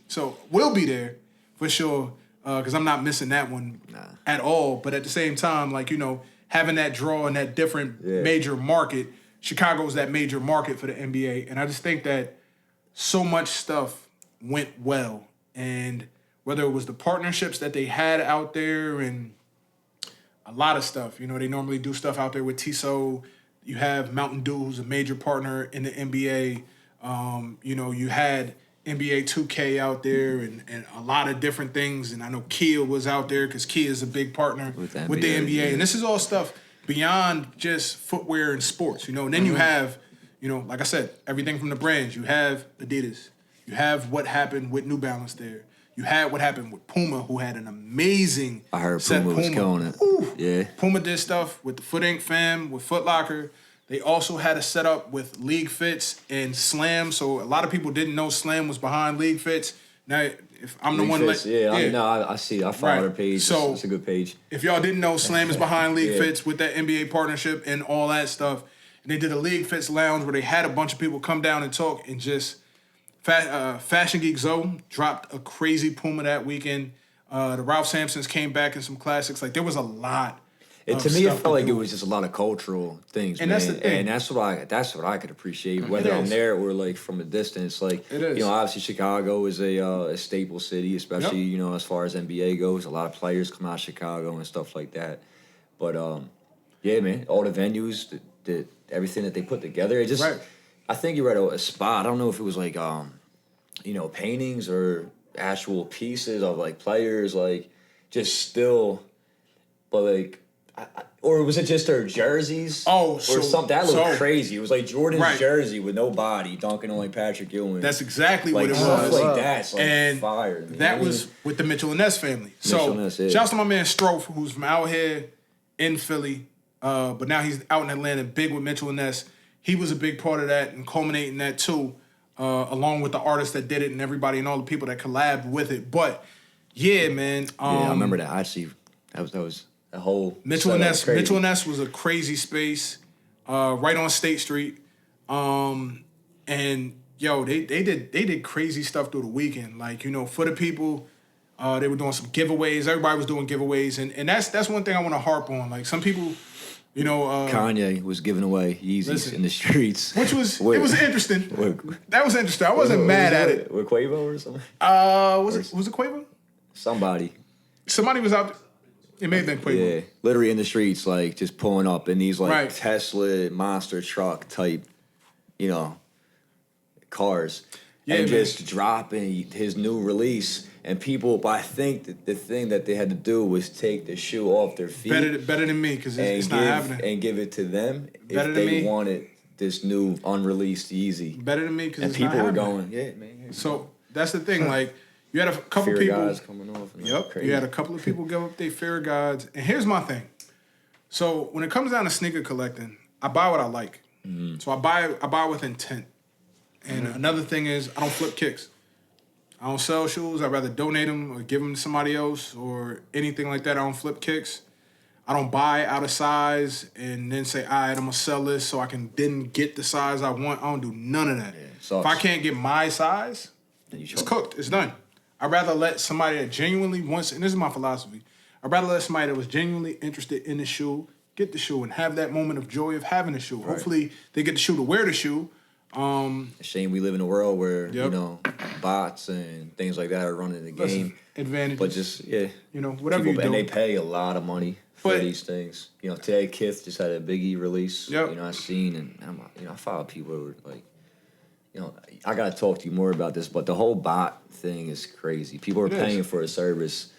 So we'll be there for sure, because I'm not missing that one at all. But at the same time, like, having that draw in that different major market, Chicago's that major market for the NBA. And I just think that so much stuff went well. And whether it was the partnerships that they had out there and a lot of stuff, they normally do stuff out there with Tissot. You have Mountain Dew, who's a major partner in the NBA. You had NBA 2K out there and a lot of different things. And I know Kia was out there because Kia is a big partner with the NBA. Yeah. And this is all stuff beyond just footwear and sports, And then you have, like I said, everything from the brands. You have Adidas. You have what happened with New Balance there. You had what happened with Puma, who had an amazing I heard Puma was killing it. Ooh. Yeah. Puma did stuff with the Foot Inc. fam, with Foot Locker. They also had a setup with League Fits and Slam. So a lot of people didn't know Slam was behind League Fits. Now, if I'm the one... Fits, I see. I follow their page. So it's a good page. If y'all didn't know, Slam is behind League Fits with that NBA partnership and all that stuff. And they did a League Fits lounge where they had a bunch of people come down and talk and just... Fashion Geek Zoe dropped a crazy Puma that weekend. The Ralph Sampsons came back in some classics. Like, there was a lot. To me, it felt like it was just a lot of cultural things, and man. That's the thing. And that's what I could appreciate, whether I'm there or like from a distance. Like, it is. Obviously Chicago is a staple city, especially as far as NBA goes. A lot of players come out of Chicago and stuff like that. But man, all the venues, everything that they put together, it just. Right. I think you were at a spot. I don't know if it was like, paintings or actual pieces of like players, like just still, but like, or was it just their jerseys? Oh, or something that looked crazy. It was like Jordan's jersey with no body, dunking on like Patrick Ewing. That's exactly like, what it stuff was. Like that, like and fire. That was with the Mitchell and Ness family. Shouts to my man Strofe, who's from out here in Philly, but now he's out in Atlanta, big with Mitchell and Ness. He was a big part of that and culminating that too, along with the artists that did it and everybody and all the people that collabed with it. But yeah, man. I remember that. Actually, that was a whole Mitchell and Ness. Mitchell and Ness was a crazy space, right on State Street, and they did crazy stuff through the weekend. Like for the people, they were doing some giveaways. Everybody was doing giveaways, and that's one thing I want to harp on. Like some people. Kanye was giving away Yeezys in the streets. Which was, it was interesting. That was interesting. I wasn't mad at it. With Quavo or something? Was it Quavo? Somebody was out there. It may have been Quavo. Yeah, literally in the streets, like, just pulling up in these, like, Tesla monster truck type, cars. Yeah, and just dropping his new release. And people, but I think that the thing that they had to do was take the shoe off their feet. Better than me, because it's not happening. And give it to them if they wanted this new unreleased Yeezy. Better than me, because it's not happening. And people were going, yeah, man. So that's the thing. Like, you had a couple Fear people. Gods coming off. Yep. You had a couple of people give up their Fear Gods. And here's my thing. So when it comes down to sneaker collecting, I buy what I like. Mm-hmm. So I buy with intent. And another thing is, I don't flip kicks. I don't sell shoes. I'd rather donate them or give them to somebody else or anything like that. I don't flip kicks. I don't buy out of size and then say, all right, I'm going to sell this so I can then get the size I want. I don't do none of that. Yeah, if I can't get my size, it's cooked. It's done. I'd rather let somebody that genuinely wants, and this is my philosophy, I'd rather let somebody that was genuinely interested in the shoe get the shoe and have that moment of joy of having the shoe. Right. Hopefully they get the shoe to wear the shoe. A shame we live in a world where you know bots and things like that are running the game. Advantages, but just whatever you do, and they pay a lot of money for these things. Today Kith just had a Biggie release. Yep. I seen and I follow people who were like, I gotta talk to you more about this, but the whole bot thing is crazy. People are paying for a service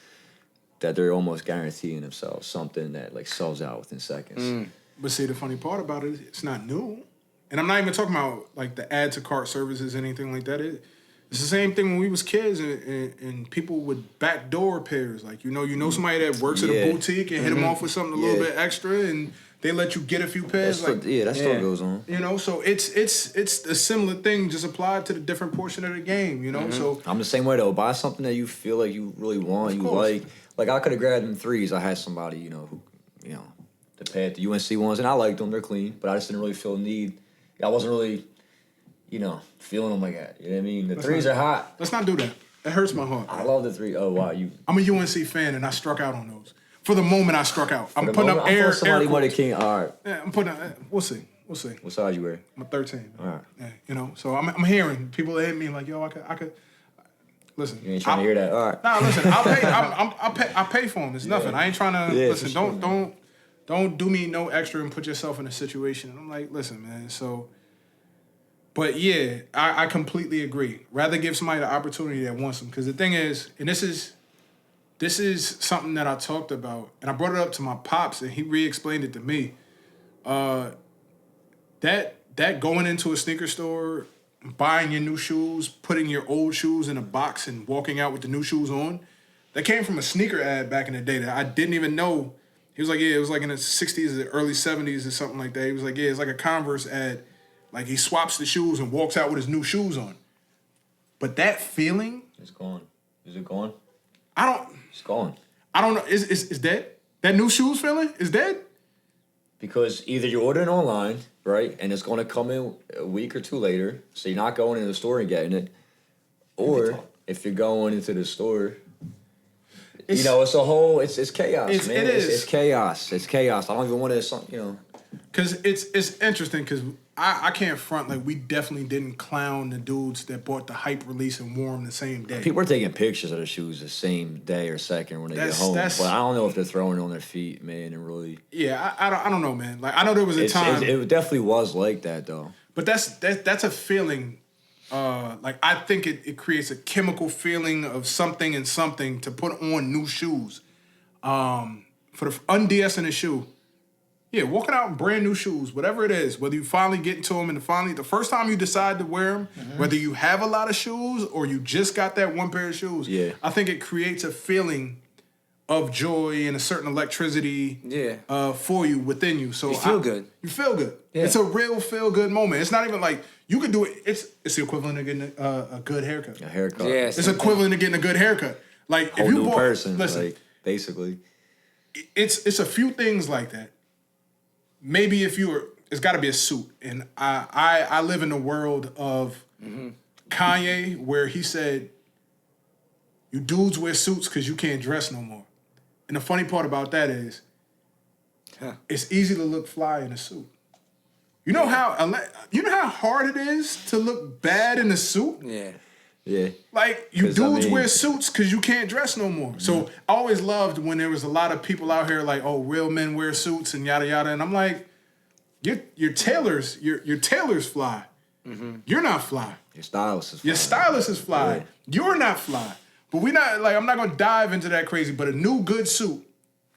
that they're almost guaranteeing themselves something that like sells out within seconds. But see, the funny part about it, it's not new. And I'm not even talking about like the add to cart services, anything like that. It's the same thing when we was kids and people would backdoor pairs. Like, you know somebody that works at a boutique and hit them off with something a little bit extra and they let you get a few pairs. That still goes on. So it's a similar thing just applied to the different portion of the game, So I'm the same way though. Buy something that you feel like you really want, you like. Like I could have grabbed them threes. I had somebody, who, the pair, the UNC ones, and I liked them. They're clean, but I just didn't really feel the need. I wasn't really, feeling them like that. You know what I mean? The threes are hot. Let's not do that. It hurts my heart. I love the three. Oh, wow. I'm a UNC fan, and I struck out on those. For the moment, I struck out. I'm putting up air quotes. All right. Yeah, I'm putting up, we'll see. What size you wear? I'm a 13. All right. Yeah, so I'm hearing people hit me like, yo, I could. Listen. You ain't trying to hear that. All right. Nah, listen. I'll pay for them. It's nothing. I ain't trying to listen. Sure, don't do me no extra and put yourself in a situation. And I'm like, listen, man. So, but yeah, I completely agree. Rather give somebody the opportunity that wants them, because the thing is, and this is something that I talked about, and I brought it up to my pops, and he re-explained it to me. That going into a sneaker store, buying your new shoes, putting your old shoes in a box and walking out with the new shoes on, that came from a sneaker ad back in the day that I didn't even know. He was like, yeah, it was like in the 60s or early 70s or something like that. He was like, yeah, it's like a Converse ad. Like he swaps the shoes and walks out with his new shoes on. But that feeling... It's gone. Is it gone? It's gone. I don't know. Is dead? That new shoes feeling is dead? Because either you're ordering online, right, and it's going to come in a week or two later, so you're not going into the store and getting it, or if you're going into the store, it's a whole, it's chaos, man. It is. It's chaos. It's chaos. I don't even want to, Because it's interesting, because I can't front, like, we definitely didn't clown the dudes that bought the hype release and wore them the same day. People are taking pictures of the shoes the same day or second when they get home. But I don't know if they're throwing it on their feet, man, and really... Yeah, I don't know, man. Like, I know there was a time... It definitely was like that, though. But that's a feeling... like, I think it creates a chemical feeling of something and something to put on new shoes. For the un-DS-ing a shoe... Yeah, walking out in brand new shoes, whatever it is, whether you finally get into them and the first time you decide to wear them, whether you have a lot of shoes or you just got that one pair of shoes, I think it creates a feeling of joy and a certain electricity for you, within you. So you feel good. You feel good. Yeah. It's a real feel good moment. It's not even like you can do it. It's the equivalent of getting a good haircut. A haircut. Yeah, it's equivalent to getting a good haircut. Like whole if you new bought, person, listen, like, basically. It's a few things like that. Maybe if it's got to be a suit. And I live in the world of Kanye, where he said, you dudes wear suits because you can't dress no more. And the funny part about that is, it's easy to look fly in a suit. You know how hard it is to look bad in a suit? Yeah. Like, you dudes wear suits because you can't dress no more. So I always loved when there was a lot of people out here like, oh, real men wear suits and yada yada. And I'm like, your tailors fly. You're not fly. Your stylist is fly. Your stylist is fly. Yeah. You're not fly. But I'm not gonna dive into that crazy, but a new good suit,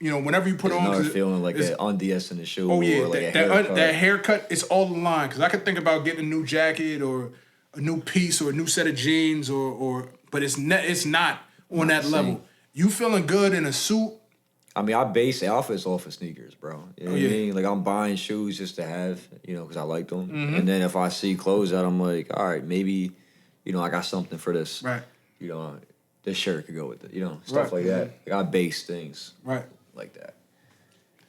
whenever you put it's on, another feeling like an undies in the shoe. Oh yeah, or like that haircut, it's all the line. Because I could think about getting a new jacket or a new piece or a new set of jeans but it's not on that level. You feeling good in a suit? I mean, I base outfits off of sneakers, bro. You know what I mean? Like, I'm buying shoes just to have, because I like them. And then if I see clothes out, I'm like, all right, maybe, I got something for this. Right. This shirt could go with it. Stuff like that. Like, I base things. Right. Like that.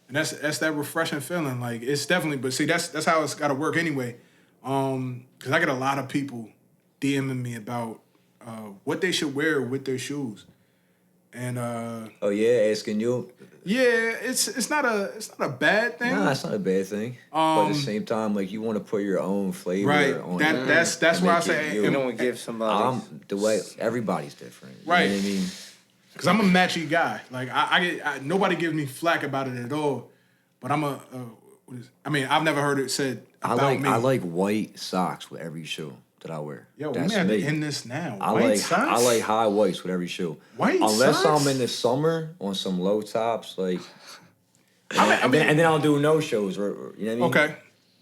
And that's that refreshing feeling. Like, it's definitely, but see, that's how it's got to work anyway. Because I get a lot of people DMing me about what they should wear with their shoes. And oh yeah, asking you. yeah, it's not a bad thing. Nah, it's not a bad thing. But at the same time, like you want to put your own flavor Right. on That it. that's why I say You don't want to give somebody. The way everybody's different. Right. You know what I mean? Because I'm a matchy guy. Like I nobody gives me flack about it at all. But I'm I've never heard it said about me. I like white socks with every shoe that I wear. Yo, we That's may have me. to end this now. I White like socks? I like high whites with every shoe. White Unless socks? I'm in the summer on some low tops, like. I mean, And then I'll do no shows. Or, you know what I mean? okay.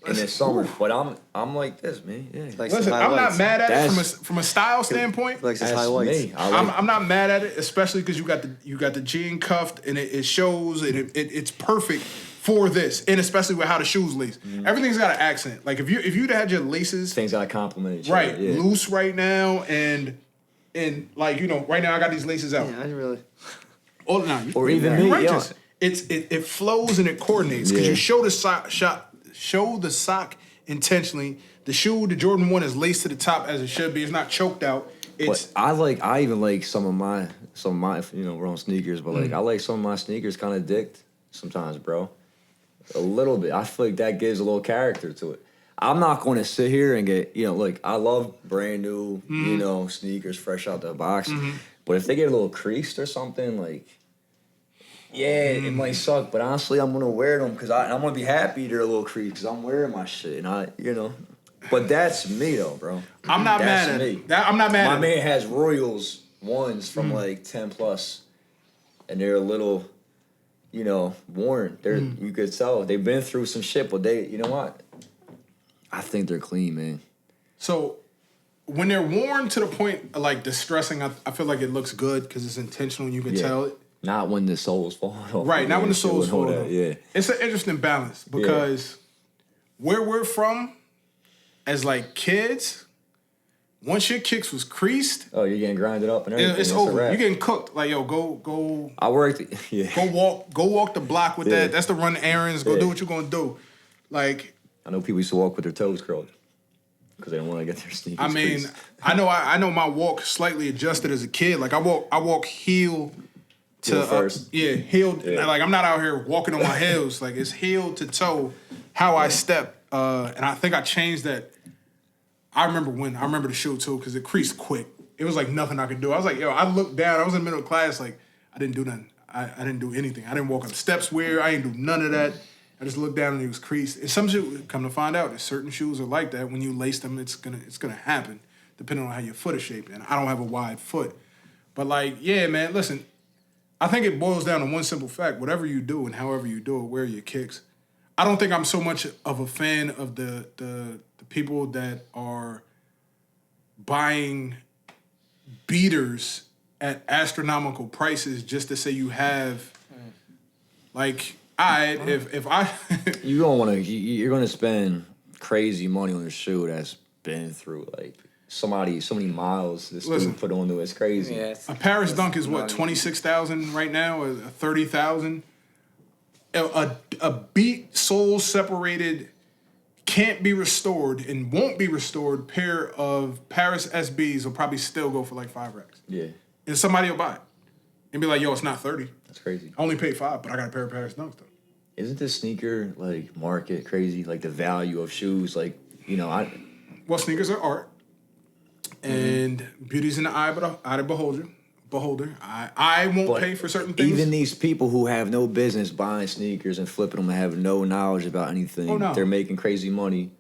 In the summer, but I'm like this, man. Yeah. Like Listen, some high I'm not whites. mad at it That's- from a style standpoint. Like some That's high whites. me. I like, I'm not mad at it, especially because you got the jean cuffed and it shows and it's perfect for this, and especially with how the shoes lace. Everything's got an accent. Like if you'd had your laces things gotta compliment each right other. Yeah. loose right now and like right now I got these laces out. Yeah, I didn't really. Oh no, Or even me, righteous. yeah. It flows and it coordinates because Yeah. you show the sock intentionally. The shoe, the Jordan 1 is laced to the top as it should be. It's not choked out. It's But I even like some of my wrong sneakers, but like I like some of my sneakers kind of dicked sometimes, bro. A little bit. I feel like that gives a little character to it. I'm not going to sit here and get, like I love brand new, sneakers fresh out the box. But if they get a little creased or something, like, yeah, it might suck. But honestly, I'm going to wear them because I'm going to be happy they're a little creased because I'm wearing my shit. And But that's me though, bro. I'm not That's mad at me. it. I'm not mad My at man it. has Royals ones from like 10 plus, and they're a little, worn. They're you could tell they've been through some shit, but they, you know what? I think they're clean, man. So when they're worn to the point of like distressing, I feel like it looks good because it's intentional. You can tell it. Not when the sole's falling off. Right, not when the Shit sole's and all falling that, off. Yeah. It's an interesting balance because where we're from, as like kids, once your kicks was creased, Oh, you're getting grinded up and everything. it's a over. wrap. You're getting cooked. Like, yo, go I worked. Yeah. go walk the block with Yeah. that. That's the run errands. Go do what you're gonna do. Like, I know people used to walk with their toes curled because they don't want to get their sneakers. I mean, creased. I know my walk slightly adjusted as a kid. Like I walk heel to Heel first. heel. Yeah. Like I'm not out here walking on my heels. Like it's heel to toe how I step. And I think I changed that. I remember the shoe too because it creased quick. It was like nothing I could do. I was like, yo, I looked down. I was in the middle of class. Like I didn't do nothing. I didn't do anything. I didn't walk up steps weird. I didn't do none of that. I just looked down and it was creased. And some shoes, come to find out, that certain shoes are like that. When you lace them, it's gonna happen, depending on how your foot is shaped. And I don't have a wide foot, but like, yeah, man. Listen, I think it boils down to one simple fact: whatever you do and however you do it, wear your kicks. I don't think I'm so much of a fan of the people that are buying beaters at astronomical prices just to say you have, like. If I you don't want to. You're going to spend crazy money on a shoe that's been through like so many miles this dude put onto it. It's crazy. Yeah, a Paris Dunk is what 26,000 right now, or 30,000. A beat sole separated, can't be restored and won't be restored pair of Paris SBs will probably still go for like 5 racks. Yeah, And somebody will buy it and be like, "Yo, it's not 30. that's crazy. I only paid 5, but I got a pair of Paris Dunks though." Isn't the sneaker like market crazy? Like the value of shoes, like Well, sneakers are art, and beauty's in the eye of the beholder. I won't But pay for certain things. even these people who have no business buying sneakers and flipping them and have no knowledge about anything, Oh, no. they're making crazy money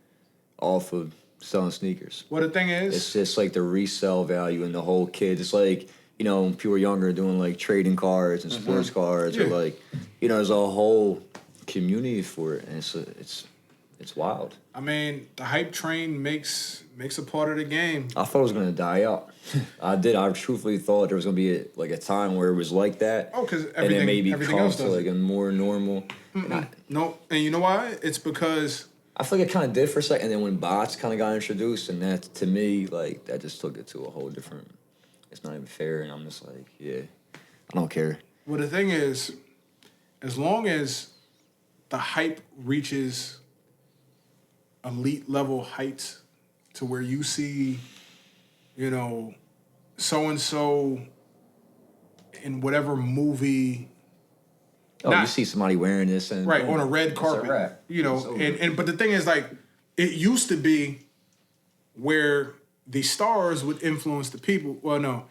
off of selling sneakers. Well, the thing is, It's just like the resale value and the whole kids. It's like, when people were younger doing like trading cards and sports cards, or Yeah. like, there's a whole community for it, and it's wild. I mean, the hype train makes a part of the game. I thought it was gonna die out. I did. I truthfully thought there was gonna be a time where it was like that. Oh, because and then maybe everything come else to does like it. a more normal. No, and you know why? It's because I feel like it kind of did for a second, and then when bots kind of got introduced, and that to me, like that just took it to a whole different. It's not even fair, and I'm just like, yeah, I don't care. well, the thing is, as long as the hype reaches elite level heights to where you see, so and so in whatever movie. Oh, you see somebody wearing this and right on a red carpet, you know, and but the thing is, like, it used to be where the stars would influence the people. Well, no,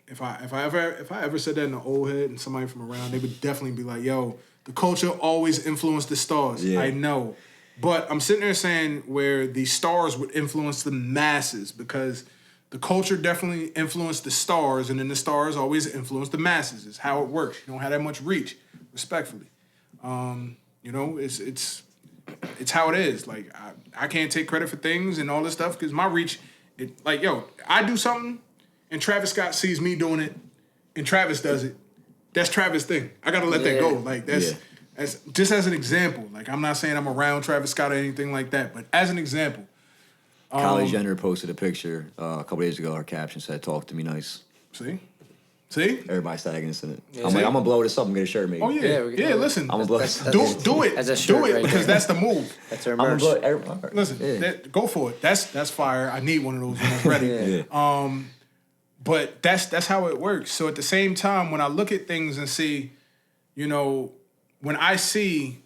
if I ever said that in the old head and somebody from around, they would definitely be like, "Yo, the culture always influenced the stars." Yeah. I know, but I'm sitting there saying where the stars would influence the masses because the culture definitely influenced the stars, and then the stars always influence the masses. It's how it works. You don't have that much reach, respectfully. You know, it's how it is. Like, I can't take credit for things and all this stuff because my reach, like, yo, I do something and Travis Scott sees me doing it and Travis does it. That's Travis' thing. I got to let that go. Like, that's just as an example. Like, I'm not saying I'm around Travis Scott or anything like that, but as an example. Kylie Jenner posted a picture a couple days ago. Her caption said, "Talk to me nice." See? Everybody's tagging us in it. Yeah, I'm gonna blow this up and get a shirt made. Oh yeah. Listen, I'm gonna blow this up. Do it. As a shirt, do it because that's the move. That's our merch. Listen, go for it. That's fire. I need one of those when it's ready. But that's how it works. So at the same time, when I look at things and see, you know, when I see.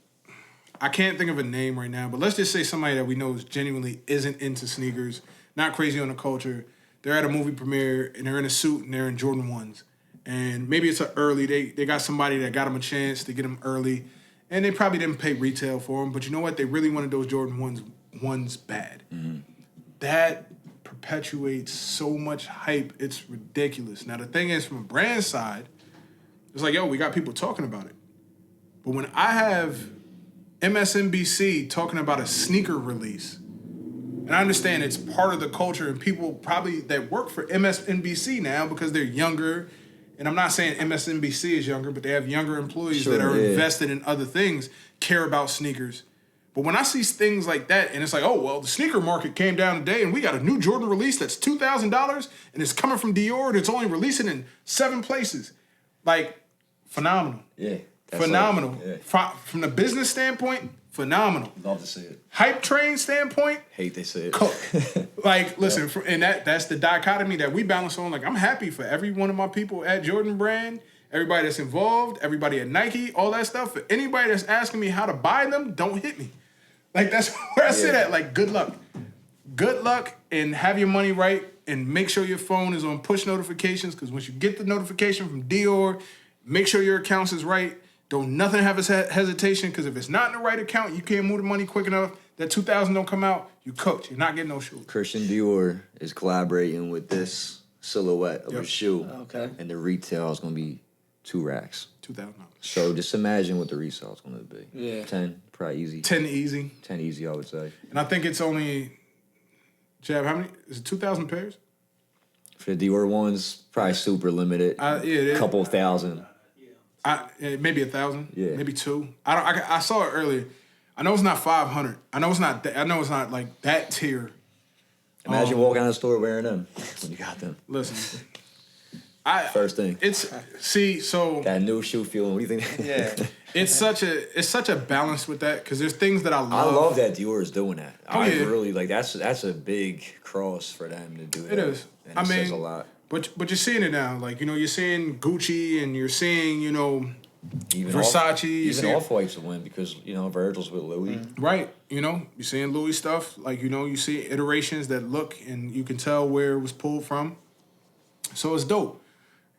I can't think of a name right now, but let's just say somebody that we know is genuinely isn't into sneakers, not crazy on the culture. They're at a movie premiere and they're in a suit and they're in Jordan 1s. And maybe it's they got somebody that got them a chance to get them early. And they probably didn't pay retail for them. But you know what? They really wanted those Jordan 1s bad. Mm-hmm. That perpetuates so much hype. It's ridiculous. Now, the thing is, from a brand side, it's like, yo, we got people talking about it. But when I have MSNBC talking about a sneaker release. And I understand it's part of the culture and people probably that work for MSNBC now because they're younger. And I'm not saying MSNBC is younger, but they have younger employees that are invested in other things, care about sneakers. But when I see things like that and it's like, oh, well, the sneaker market came down today and we got a new Jordan release that's $2,000 and it's coming from Dior and it's only releasing in 7 places. Like, phenomenal. Yeah. Phenomenal. From the business standpoint, phenomenal. Love to see it. Hype train standpoint, hate they say it. Cook. Like, listen, and that's the dichotomy that we balance on. Like, I'm happy for every one of my people at Jordan Brand, everybody that's involved, everybody at Nike, all that stuff. For anybody that's asking me how to buy them, don't hit me. Like, that's where I sit at. Like, good luck. Good luck and have your money right and make sure your phone is on push notifications because once you get the notification from Dior, make sure your accounts is right. Don't nothing have a hesitation because if it's not in the right account, you can't move the money quick enough. That $2,000 don't come out, you cooked. You're not getting no shoe. Christian Dior is collaborating with this silhouette of a shoe. Okay. And the retail is going to be $2,000. $2,000. So just imagine what the resale is going to be. Yeah. 10, probably easy. 10 easy. 10 easy, I would say. And I think it's only, Jab, how many? Is it 2,000 pairs? For the Dior ones, probably super limited. A couple thousand. Maybe 1,000. Yeah. Maybe 2. I saw it earlier. I know it's not 500. I know it's not like that tier. Imagine walking out of the store wearing them when you got them. Listen. First thing. So that new shoe feeling. What do you think? Yeah. It's such a balance with that because there's things that I love. I love that Dior is doing that. I really like that's a big cross for them to do that. It is. And it says a lot. But you're seeing it now. Like, you're seeing Gucci and you're seeing, even Versace. Even Off-White's a win because, Virgil's with Louis. Right. You're seeing Louis stuff. Like, you see iterations that look and you can tell where it was pulled from. So it's dope.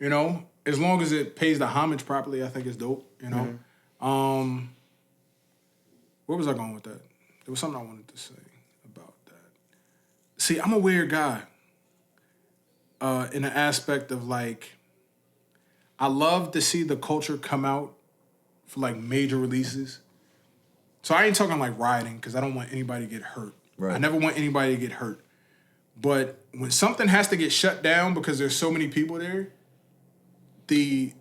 As long as it pays the homage properly, I think it's dope, Mm-hmm. Where was I going with that? There was something I wanted to say about that. See, I'm a weird guy. In the aspect of, like, I love to see the culture come out for, like, major releases. So I ain't talking, like, rioting, because I don't want anybody to get hurt. Right. I never want anybody to get hurt. But when something has to get shut down because there's so many people there, the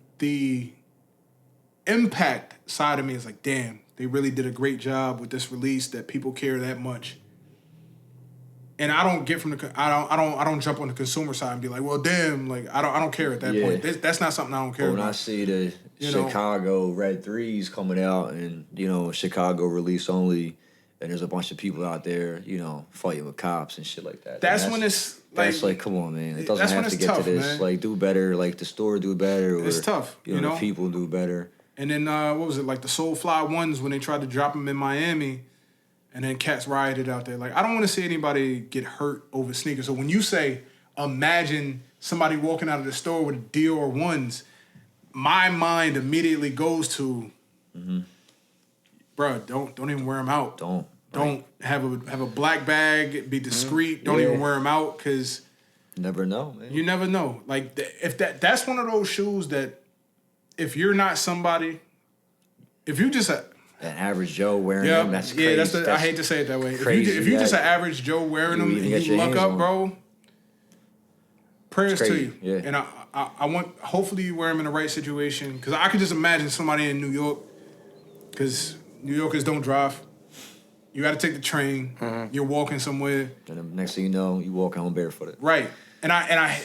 impact side of me is like, damn, they really did a great job with this release that people care that much. And I don't get I don't jump on the consumer side and be like, well, damn, like I don't care at that point. That's not something I don't care about. When I see the Chicago Red 3s coming out and Chicago release only, and there's a bunch of people out there, fighting with cops and shit like that. That's when it's That's like, come on, man. It doesn't have to get tough, to this. Man. Like, do better. Like, the store do better. Or, it's tough. You know, the people do better. And then, what was it? Like the Soulfly ones when they tried to drop them in Miami and then cats rioted out there. Like, I don't want to see anybody get hurt over sneakers. So when you say, imagine somebody walking out of the store with Dior ones, my mind immediately goes to, bruh, don't even wear them out. Don't have a black bag. Be discreet. Don't even wear them out because never know, man. You never know. Like if that's one of those shoes that if you're not somebody, if you just an average Joe wearing them, that's crazy. I hate to say it that way. If you just an average Joe wearing them and you luck up, bro, prayers to you. Yeah. And I want, hopefully you wear them in the right situation because I could just imagine somebody in New York because New Yorkers don't drive. You got to take the train. You're walking somewhere. And the next thing you know, you walking home barefooted. Right. And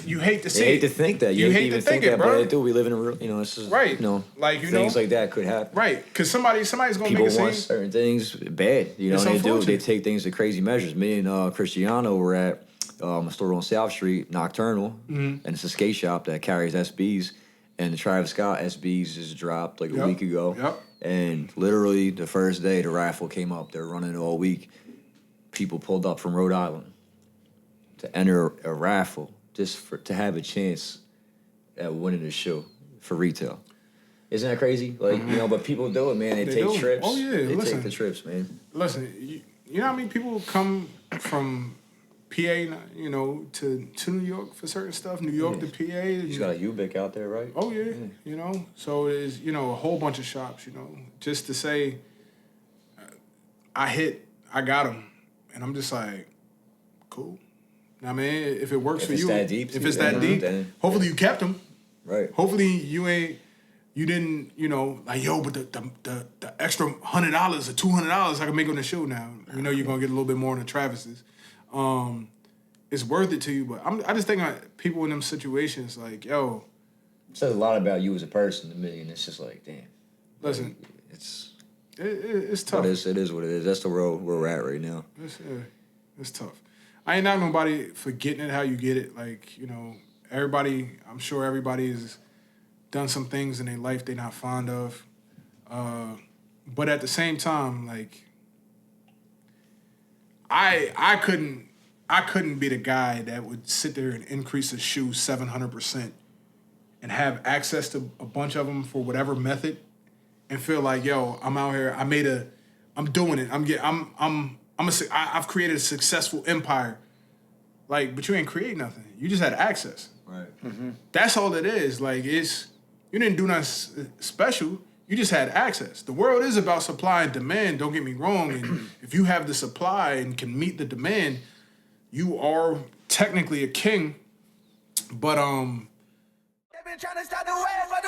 you hate to see it. You hate to think that. You hate to think that, bro. But we live in a real, it's just, right. Like, things like that could happen. Right. Because somebody's going to make a scene. People want certain things bad. They take things to crazy measures. Me and Cristiano were at a store on South Street, Nocturnal, and it's a skate shop that carries SBs. And the Travis Scott SBs just dropped like a week ago. Yep. And literally the first day the raffle came up, they're running all week. People pulled up from Rhode Island to enter a raffle just to have a chance at winning the shoe for retail. Isn't that crazy? Like, but people do it, man. They take trips. Oh, yeah. They take the trips, man. Listen, you know how many people come from PA, to New York for certain stuff? New York to PA. You got a Ubic out there, right? Oh, yeah. So there's, a whole bunch of shops, just to say, I got them. And I'm just like, cool. I mean, if it works for you, if it's that deep, hopefully you kept them. Right. Hopefully you didn't, like, yo, but the extra $100 or $200 I can make on the show now. You're going to get a little bit more on the Travis's. It's worth it to you, but I just think people in them situations, like, yo. It says a lot about you as a person to me, and it's just like, damn. Listen. It's tough. But it is what it is. That's the road where we're at right now. It's tough. I ain't not nobody for getting it how you get it. Like, I'm sure everybody has done some things in their life they're not fond of. But at the same time, like, I couldn't be the guy that would sit there and increase a shoe 700% and have access to a bunch of them for whatever method and feel like, yo, I'm out here. I'm doing it. I've created a successful empire. Like, but you ain't create nothing. You just had access. Right. That's all it is. Like, you didn't do nothing special. You just had access. The world is about supply and demand, don't get me wrong. And if you have the supply and can meet the demand, you are technically a king. But, They've been trying to stop the way for the